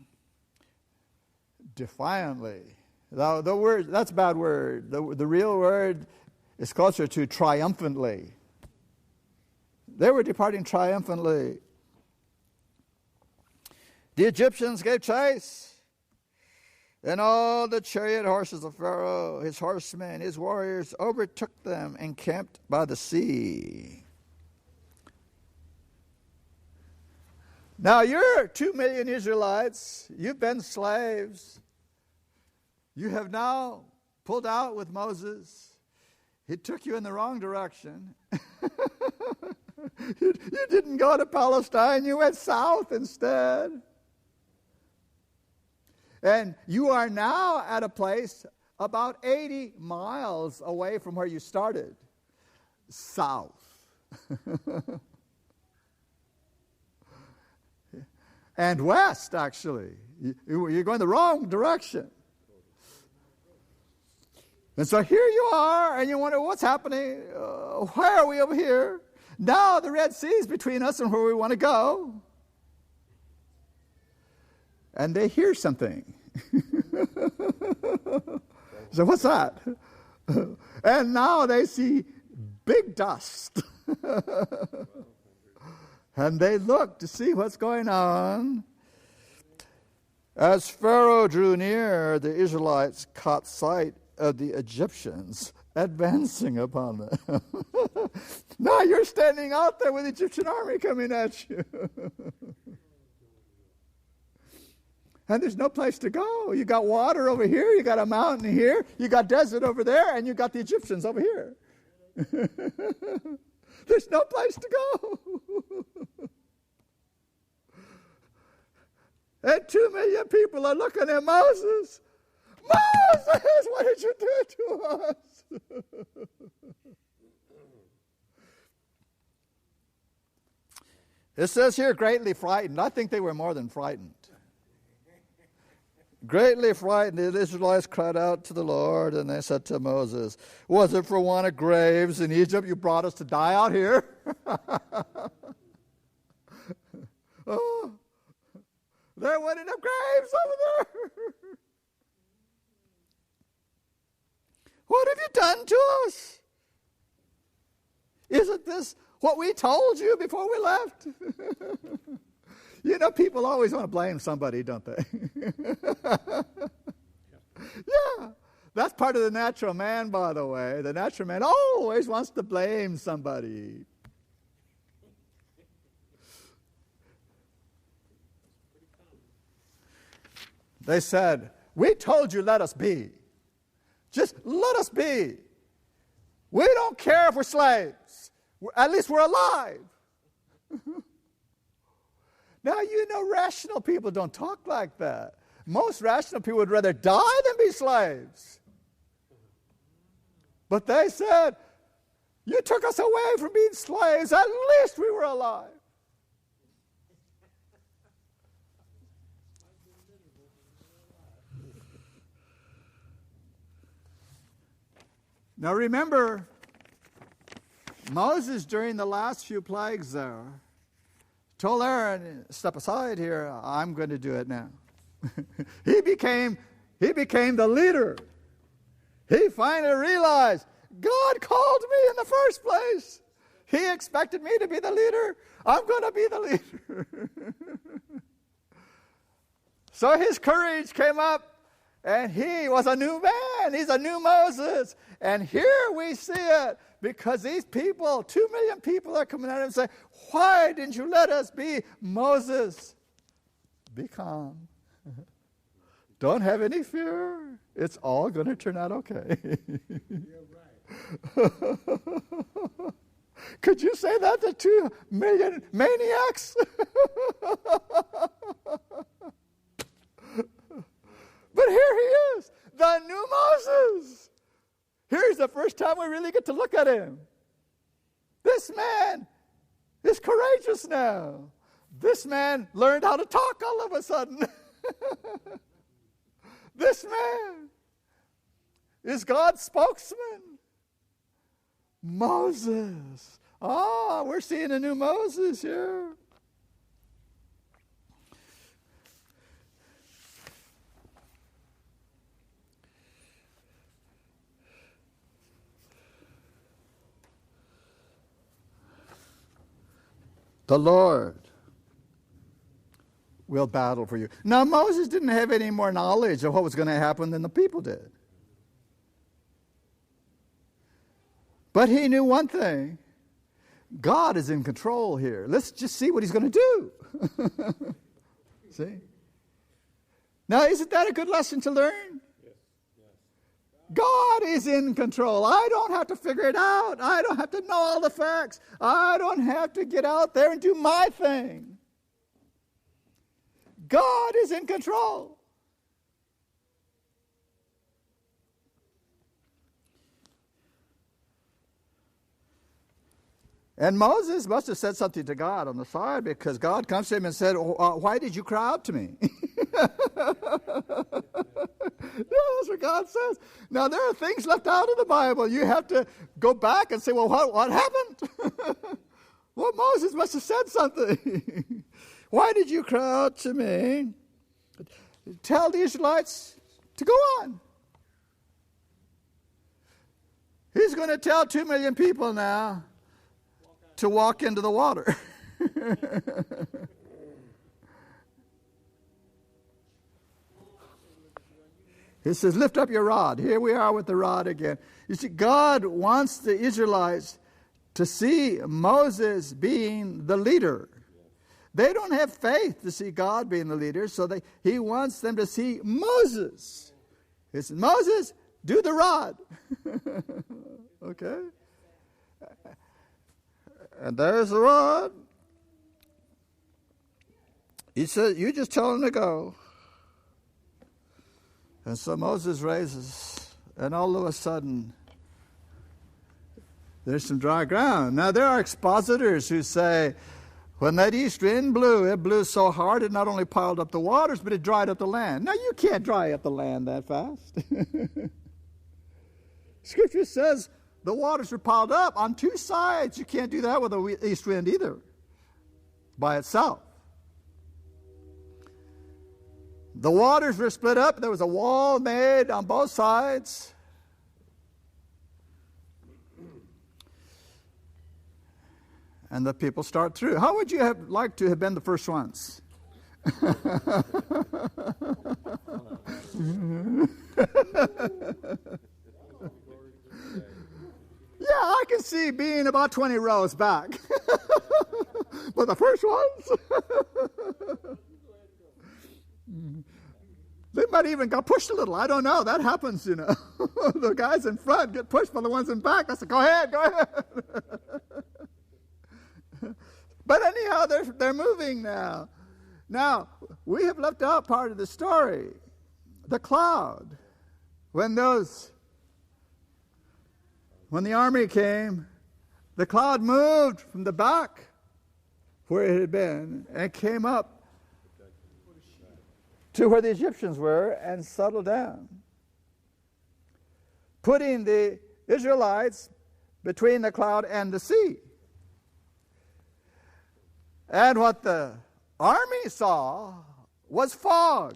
defiantly. Now, the word, that's a bad word. The real word is closer to triumphantly. They were departing triumphantly. The Egyptians gave chase, and all the chariot horses of Pharaoh, his horsemen, his warriors, overtook them and camped by the sea. Now, you're 2 million Israelites. You've been slaves. You have now pulled out with Moses. He took you in the wrong direction. You didn't go to Palestine. You went south instead. And you are now at a place about 80 miles away from where you started. South. And west, actually. You're going the wrong direction. And so here you are, and you wonder, what's happening? Why are we over here? Now the Red Sea is between us and where we want to go. And they hear something. So what's that? And now they see big dust. And they look to see what's going on. As Pharaoh drew near, the Israelites caught sight of the Egyptians advancing upon them. Now you're standing out there with the Egyptian army coming at you. And there's no place to go. You got water over here, you got a mountain here, you got desert over there, and you got the Egyptians over here. There's no place to go. And 2 million people are looking at Moses. Moses, what did you do to us? It says here, greatly frightened. I think they were more than frightened. Greatly frightened, the Israelites cried out to the Lord, and they said to Moses, was it for want of graves in Egypt you brought us to die out here? Oh, there weren't enough graves over there. What have you done to us? Isn't this what we told you before we left? You know, people always want to blame somebody, don't they? Yeah, that's part of the natural man, by the way. The natural man always wants to blame somebody. They said, we told you, let us be. Just let us be. We don't care if we're slaves. At least we're alive. Now, you know, rational people don't talk like that. Most rational people would rather die than be slaves. But they said, you took us away from being slaves. At least we were alive. Now remember, Moses, during the last few plagues there, told Aaron, step aside here, I'm going to do it now. He became the leader. He finally realized, God called me in the first place. He expected me to be the leader. I'm going to be the leader. So his courage came up, and he was a new man. He's a new Moses. And here we see it, because these people, 2 million people, are coming at him and saying, why didn't you let us be Moses? Be calm. Don't have any fear. It's all going to turn out okay. You're right. Could you say that to 2 million maniacs? But here he is, the new Moses. Here's the first time we really get to look at him. This man is courageous now. This man learned how to talk all of a sudden. This man is God's spokesman. Moses. Ah, we're seeing a new Moses here. The Lord will battle for you. Now, Moses didn't have any more knowledge of what was going to happen than the people did. But he knew one thing. God is in control here. Let's just see what he's going to do. See? Now, isn't that a good lesson to learn? Yes. God is in control. I don't have to figure it out. I don't have to know all the facts. I don't have to get out there and do my thing. God is in control. And Moses must have said something to God on the side, because God comes to him and said, why did you cry out to me? Yeah, that's what God says. Now, there are things left out of the Bible. You have to go back and say, well, what happened? Well, Moses must have said something. Why did you cry out to me? Tell the Israelites to go on. He's going to tell 2 million people now to walk into the water. He says, lift up your rod. Here we are with the rod again. You see, God wants the Israelites to see Moses being the leader. They don't have faith to see God being the leader, so he wants them to see Moses. He says, Moses, do the rod. Okay? And there's the rod. He said, you just tell him to go. And so Moses raises, and all of a sudden, there's some dry ground. Now, there are expositors who say, when that east wind blew, it blew so hard it not only piled up the waters, but it dried up the land. Now, you can't dry up the land that fast. Scripture says the waters were piled up on 2 sides. You can't do that with the east wind either, by itself. The waters were split up. There was a wall made on both sides. And the people start through. How would you have liked to have been the first ones? Yeah, I can see being about 20 rows back. But the first ones? They might even got pushed a little. I don't know. That happens, you know. The guys in front get pushed by the ones in back. I said, go ahead. But anyhow, they're moving now. Now, we have left out part of the story. The cloud. When the army came, the cloud moved from the back where it had been and came up to where the Egyptians were and settled down, putting the Israelites between the cloud and the sea. And what the army saw was fog.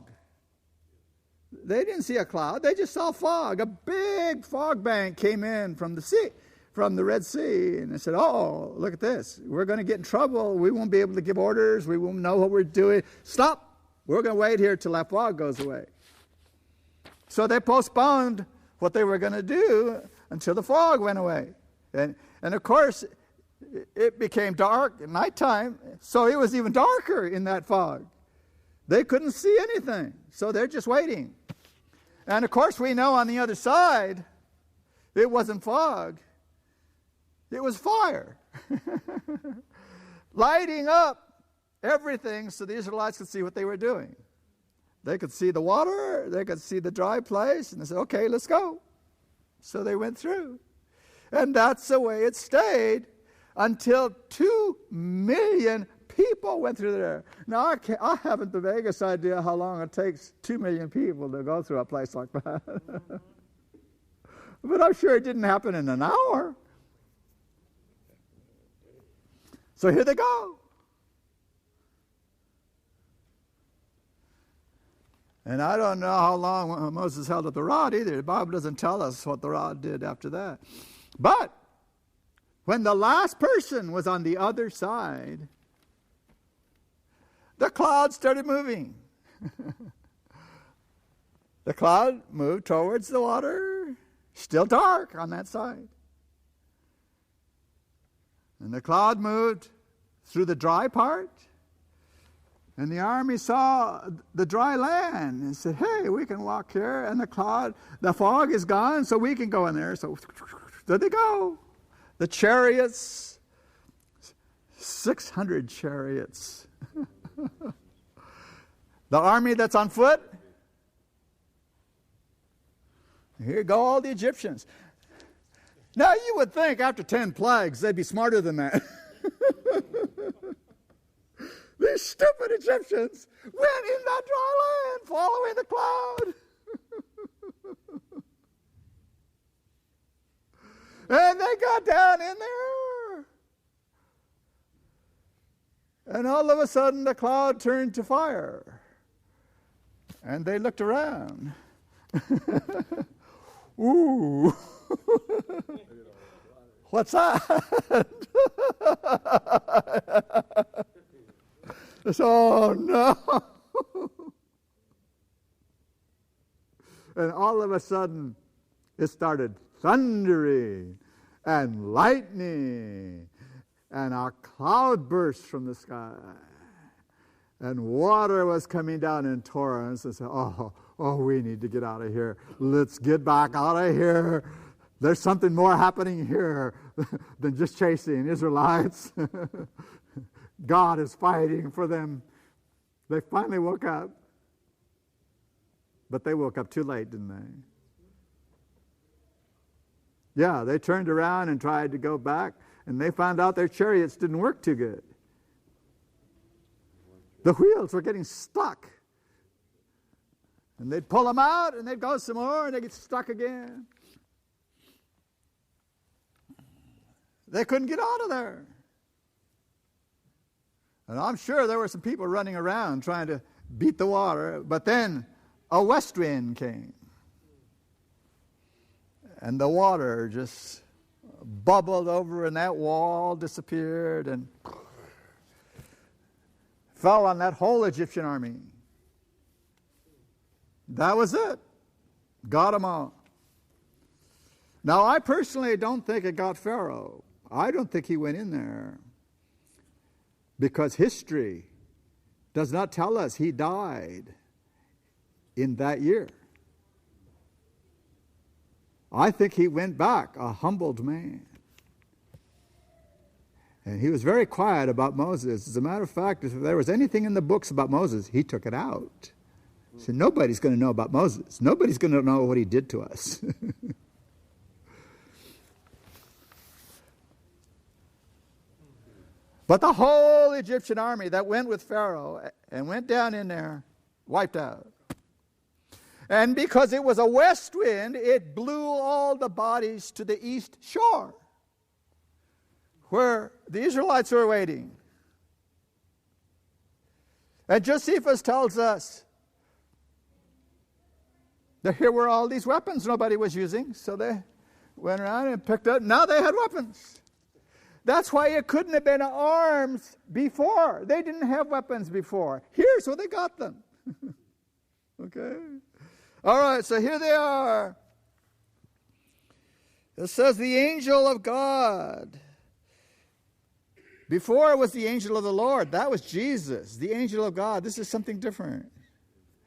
They didn't see a cloud, they just saw fog. A big fog bank came in from the sea, from the Red Sea. And they said, oh, look at this. We're going to get in trouble. We won't be able to give orders. We won't know what we're doing. Stop. We're going to wait here till that fog goes away. So they postponed what they were going to do until the fog went away. And of course, it became dark at nighttime, so it was even darker in that fog. They couldn't see anything, so they're just waiting. And of course, we know on the other side, it wasn't fog. It was fire. Lighting up everything so the Israelites could see what they were doing. They could see the water, they could see the dry place, and they said, okay, let's go. So they went through. And that's the way it stayed until 2 million people went through there. Now, I haven't the vaguest idea how long it takes 2 million people to go through a place like that. But I'm sure it didn't happen in an hour. So here they go. And I don't know how long Moses held up the rod either. The Bible doesn't tell us what the rod did after that. But when the last person was on the other side, the cloud started moving. The cloud moved towards the water, still dark on that side. And the cloud moved through the dry part. And the army saw the dry land and said, hey, we can walk here. And the fog is gone, so we can go in there. So there they go. The chariots, 600 chariots. The army that's on foot. Here go all the Egyptians. Now you would think after 10 plagues they'd be smarter than that. These stupid Egyptians went in that dry land following the cloud. And they got down in there. And all of a sudden the cloud turned to fire. And they looked around. Ooh. What's that? Oh no. And all of a sudden it started thundering and lightning, and a cloud burst from the sky, and water was coming down in torrents. And said, oh, we need to get out of here. Let's get back out of here. There's something more happening here than just chasing Israelites. God is fighting for them. They finally woke up. But they woke up too late, didn't they? Yeah, they turned around and tried to go back, and they found out their chariots didn't work too good. The wheels were getting stuck. And they'd pull them out, and they'd go some more, and they'd get stuck again. They couldn't get out of there. And I'm sure there were some people running around trying to beat the water, but then a west wind came. And the water just bubbled over, and that wall disappeared and fell on that whole Egyptian army. That was it. Got them all. Now, I personally don't think it got Pharaoh. I don't think he went in there, because history does not tell us he died in that year. I think he went back a humbled man. And he was very quiet about Moses. As a matter of fact, if there was anything in the books about Moses, he took it out. He said, nobody's going to know about Moses. Nobody's going to know what he did to us. But the whole Egyptian army that went with Pharaoh and went down in there, wiped out. And because it was a west wind, it blew all the bodies to the east shore, where the Israelites were waiting. And Josephus tells us that here were all these weapons nobody was using, so went around and picked up. Now they had weapons. That's why it couldn't have been arms before. They didn't have weapons before. Here's where they got them. Okay? All right, so here they are. It says the angel of God. Before it was the angel of the Lord. That was Jesus, the angel of God. This is something different.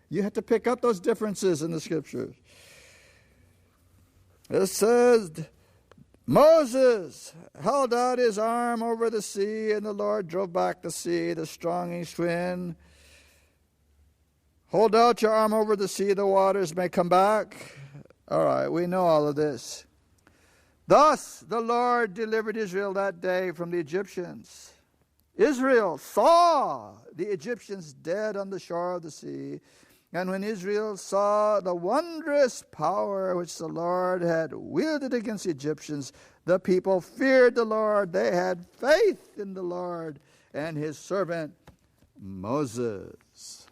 You have to pick up those differences in the Scriptures. It says, Moses held out his arm over the sea, and the Lord drove back the sea, the strong east wind. Hold out your arm over the sea, the waters may come back. All right, we know all of this. Thus the Lord delivered Israel that day from the Egyptians. Israel saw the Egyptians dead on the shore of the sea. And when Israel saw the wondrous power which the Lord had wielded against the Egyptians, the people feared the Lord. They had faith in the Lord and his servant Moses.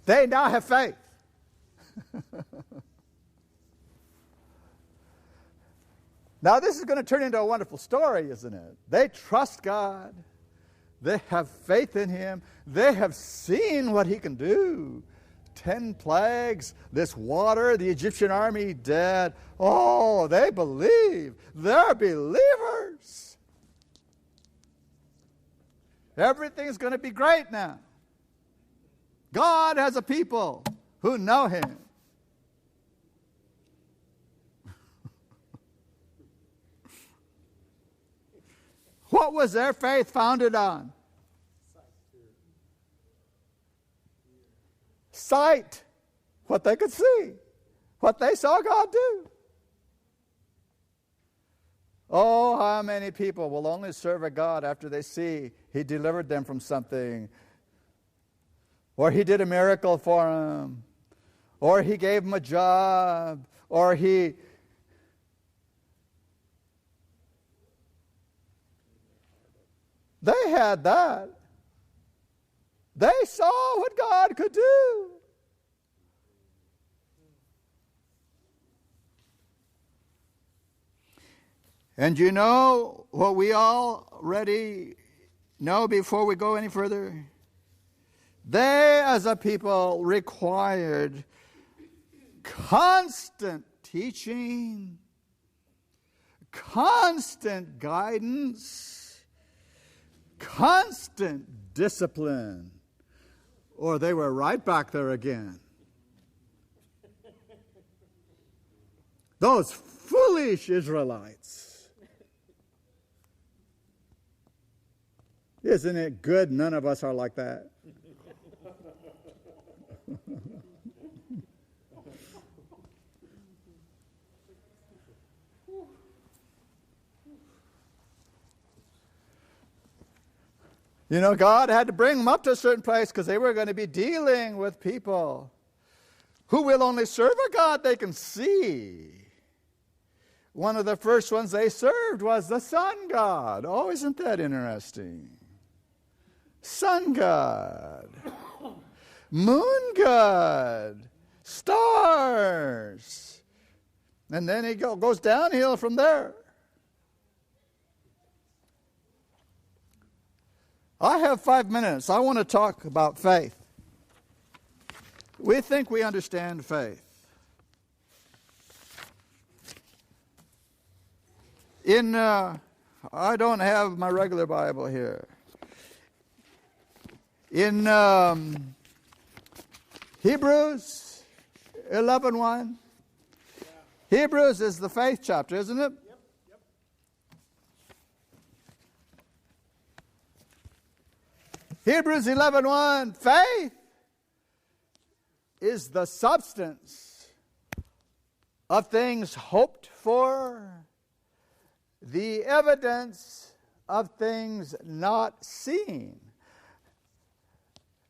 They now have faith. Now this is going to turn into a wonderful story, isn't it? They trust God. They have faith in him. They have seen what he can do. 10 plagues, this water, the Egyptian army dead. Oh, they believe. They're believers. Everything's going to be great now. God has a people who know him. What was their faith founded on? Sight. What they could see. What they saw God do. Oh, how many people will only serve a God after they see he delivered them from something, or he did a miracle for them, or he gave them a job, or he... They had that. They saw what God could do. And you know what we already know before we go any further? They, as a people, required constant teaching, constant guidance, constant discipline, or they were right back there again. Those foolish Israelites. Isn't it good none of us are like that? You know, God had to bring them up to a certain place because they were going to be dealing with people who will only serve a God they can see. One of the first ones they served was the sun god. Oh, isn't that interesting? Sun god, moon god, stars. And then he goes downhill from there. I have 5 minutes. I want to talk about faith. We think we understand faith. I don't have my regular Bible here. In Hebrews 11:1. Hebrews is the faith chapter, isn't it? Hebrews 11:1, faith is the substance of things hoped for, the evidence of things not seen.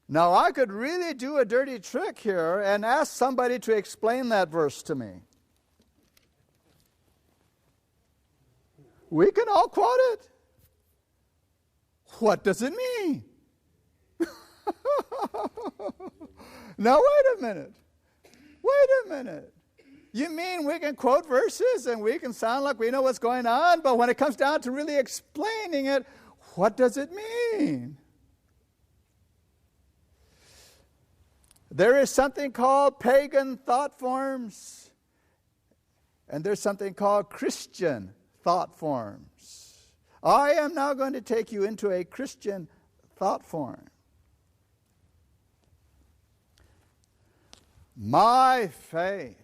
Now, I could really do a dirty trick here and ask somebody to explain that verse to me. We can all quote it. What does it mean? Now, wait a minute. Wait a minute. You mean we can quote verses and we can sound like we know what's going on, but when it comes down to really explaining it, what does it mean? There is something called pagan thought forms, and there's something called Christian thought forms. I am now going to take you into a Christian thought form. My faith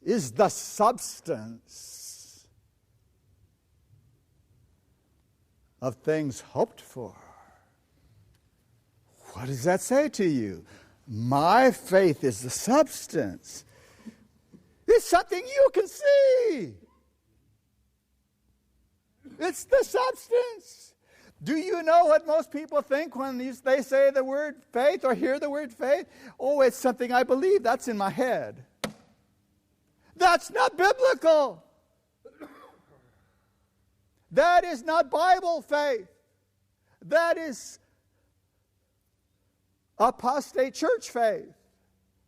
is the substance of things hoped for. What does that say to you? My faith is the substance. It's something you can see. It's the substance. Do you know what most people think when they say the word faith or hear the word faith? Oh, it's something I believe. That's in my head. That's not biblical. That is not Bible faith. That is apostate church faith.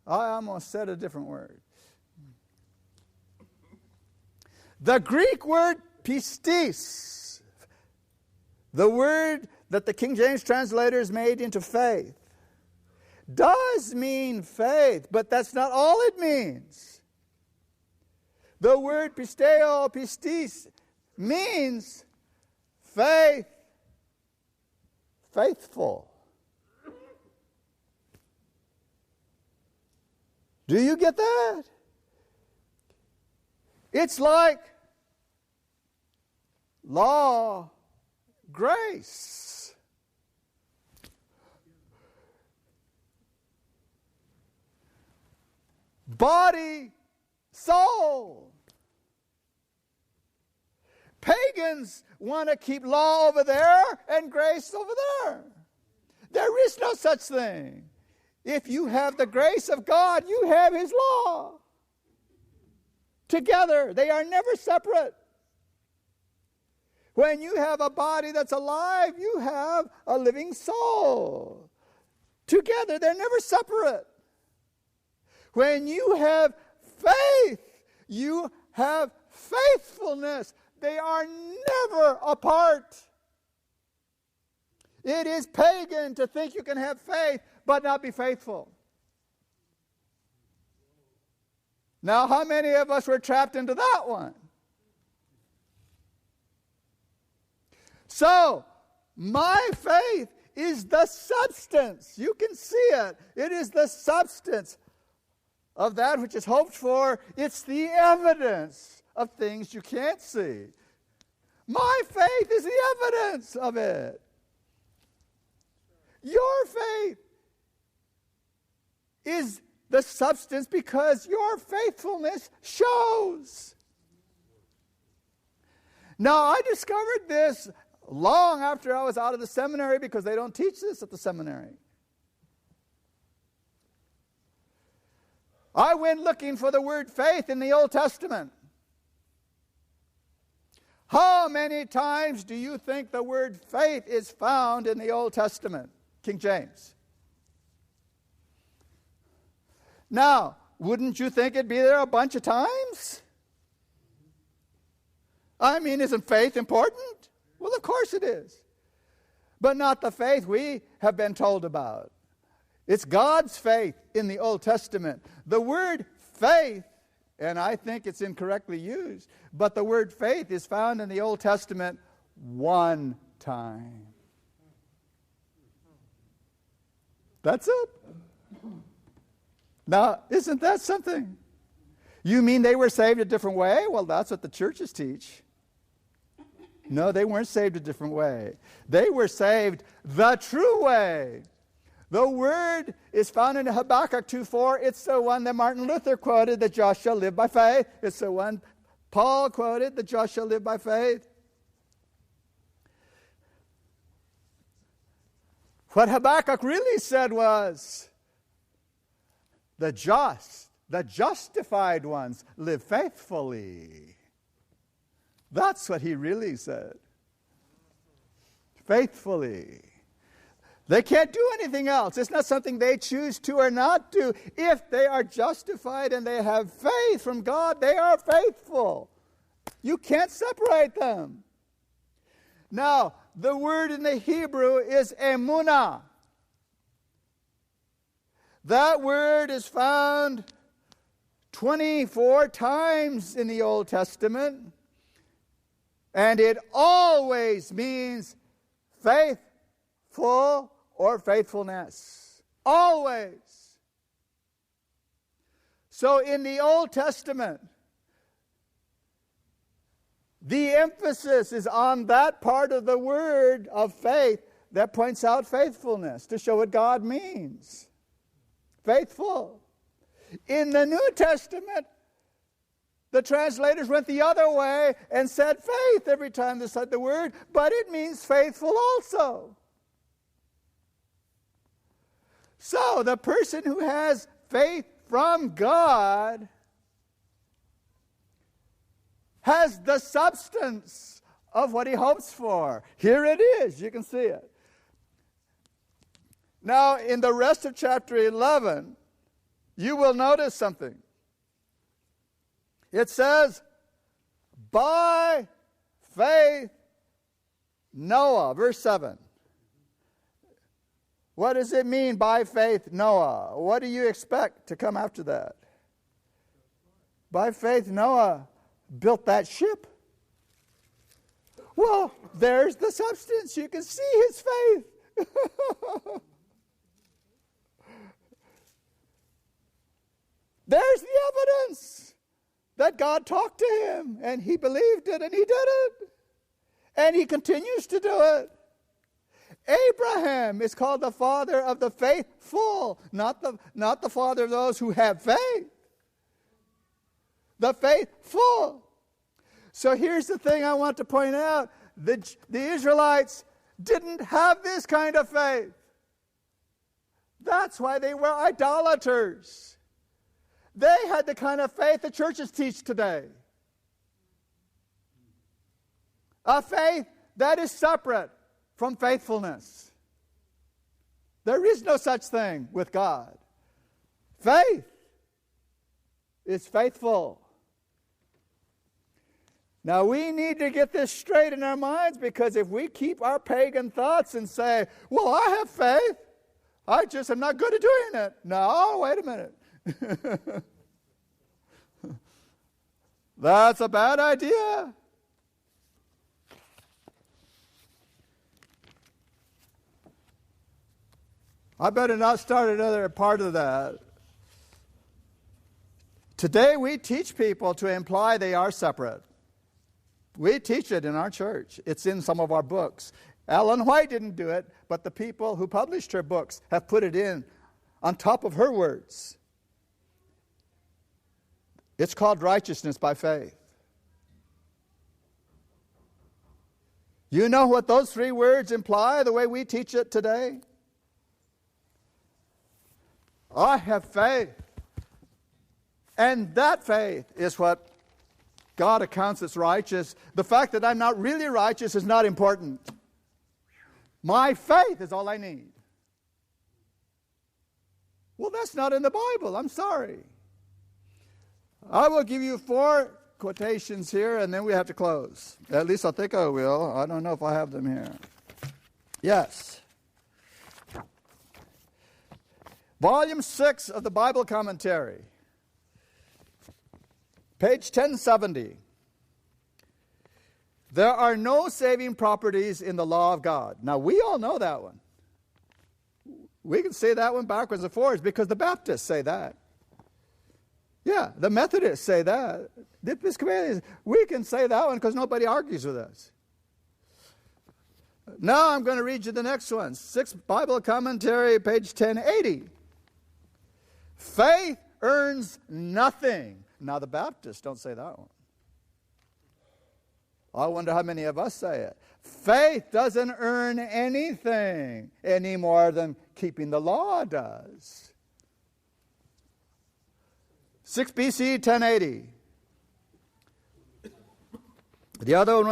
I almost said a different word. The Greek word pistis, the word that the King James translators made into faith, does mean faith, but that's not all it means. The word pisteo, pistis, means faith, faithful. Do you get that? It's like law, grace. Body, soul. Pagans want to keep law over there and grace over there. There is no such thing. If you have the grace of God, you have His law. Together, they are never separate. When you have a body that's alive, you have a living soul. Together, they're never separate. When you have faith, you have faithfulness. They are never apart. It is pagan to think you can have faith but not be faithful. Now, how many of us were trapped into that one? So, my faith is the substance. You can see it. It is the substance of that which is hoped for. It's the evidence of things you can't see. My faith is the evidence of it. Your faith is the substance because your faithfulness shows. Now, I discovered this long after I was out of the seminary because they don't teach this at the seminary. I went looking for the word faith in the Old Testament. How many times do you think the word faith is found in the Old Testament? King James. Now, wouldn't you think it'd be there a bunch of times? I mean, isn't faith important? Well, of course it is. But not the faith we have been told about. It's God's faith in the Old Testament. The word faith, and I think it's incorrectly used, but the word faith is found in the Old Testament one time. That's it. Now, isn't that something? You mean they were saved a different way? Well, that's what the churches teach. No, they weren't saved a different way. They were saved the true way. The word is found in Habakkuk 2:4. It's the one that Martin Luther quoted, that just shall live by faith. It's the one Paul quoted, that just shall live by faith. What Habakkuk really said was, the just, the justified ones live faithfully. That's what he really said. Faithfully. They can't do anything else. It's not something they choose to or not do. If they are justified and they have faith from God, they are faithful. You can't separate them. Now, the word in the Hebrew is emunah. That word is found 24 times in the Old Testament, and it always means faithful or faithfulness. Always. So in the Old Testament, the emphasis is on that part of the word of faith that points out faithfulness, to show what God means. Faithful. In the New Testament, the translators went the other way and said faith every time they said the word, but it means faithful also. So the person who has faith from God has the substance of what he hopes for. Here it is. You can see it. Now, in the rest of chapter 11, you will notice something. It says, by faith Noah, verse 7. What does it mean, by faith Noah? What do you expect to come after that? By faith Noah built that ship. Well, there's the substance. You can see his faith. There's the evidence that God talked to him, and he believed it, and he did it. And he continues to do it. Abraham is called the father of the faithful, not the father of those who have faith. The faithful. So here's the thing I want to point out. The Israelites didn't have this kind of faith. That's why they were idolaters. They had the kind of faith the churches teach today. A faith that is separate from faithfulness. There is no such thing with God. Faith is faithful. Now we need to get this straight in our minds, because if we keep our pagan thoughts and say, well, I have faith, I just am not good at doing it. No, wait a minute. That's a bad idea. I better not start another part of that. Today we teach people to imply they are separate. We teach it in our church. It's in some of our books. Ellen White didn't do it, but the people who published her books have put it in on top of her words. It's called righteousness by faith. You know what those three words imply, the way we teach it today? I have faith. And that faith is what God accounts as righteous. The fact that I'm not really righteous is not important. My faith is all I need. Well, that's not in the Bible. I'm sorry. I will give you 4 quotations here, and then we have to close. At least I think I will. I don't know if I have them here. Yes. Volume 6 of the Bible Commentary. Page 1070. There are no saving properties in the law of God. Now, we all know that one. We can say that one backwards and forwards because the Baptists say that. Yeah, the Methodists say that. The Episcopalians, we can say that one because nobody argues with us. Now I'm going to read you the next one. 6th Bible Commentary, page 1080. Faith earns nothing. Now the Baptists don't say that one. I wonder how many of us say it. Faith doesn't earn anything any more than keeping the law does. 6 BC 1080. The other one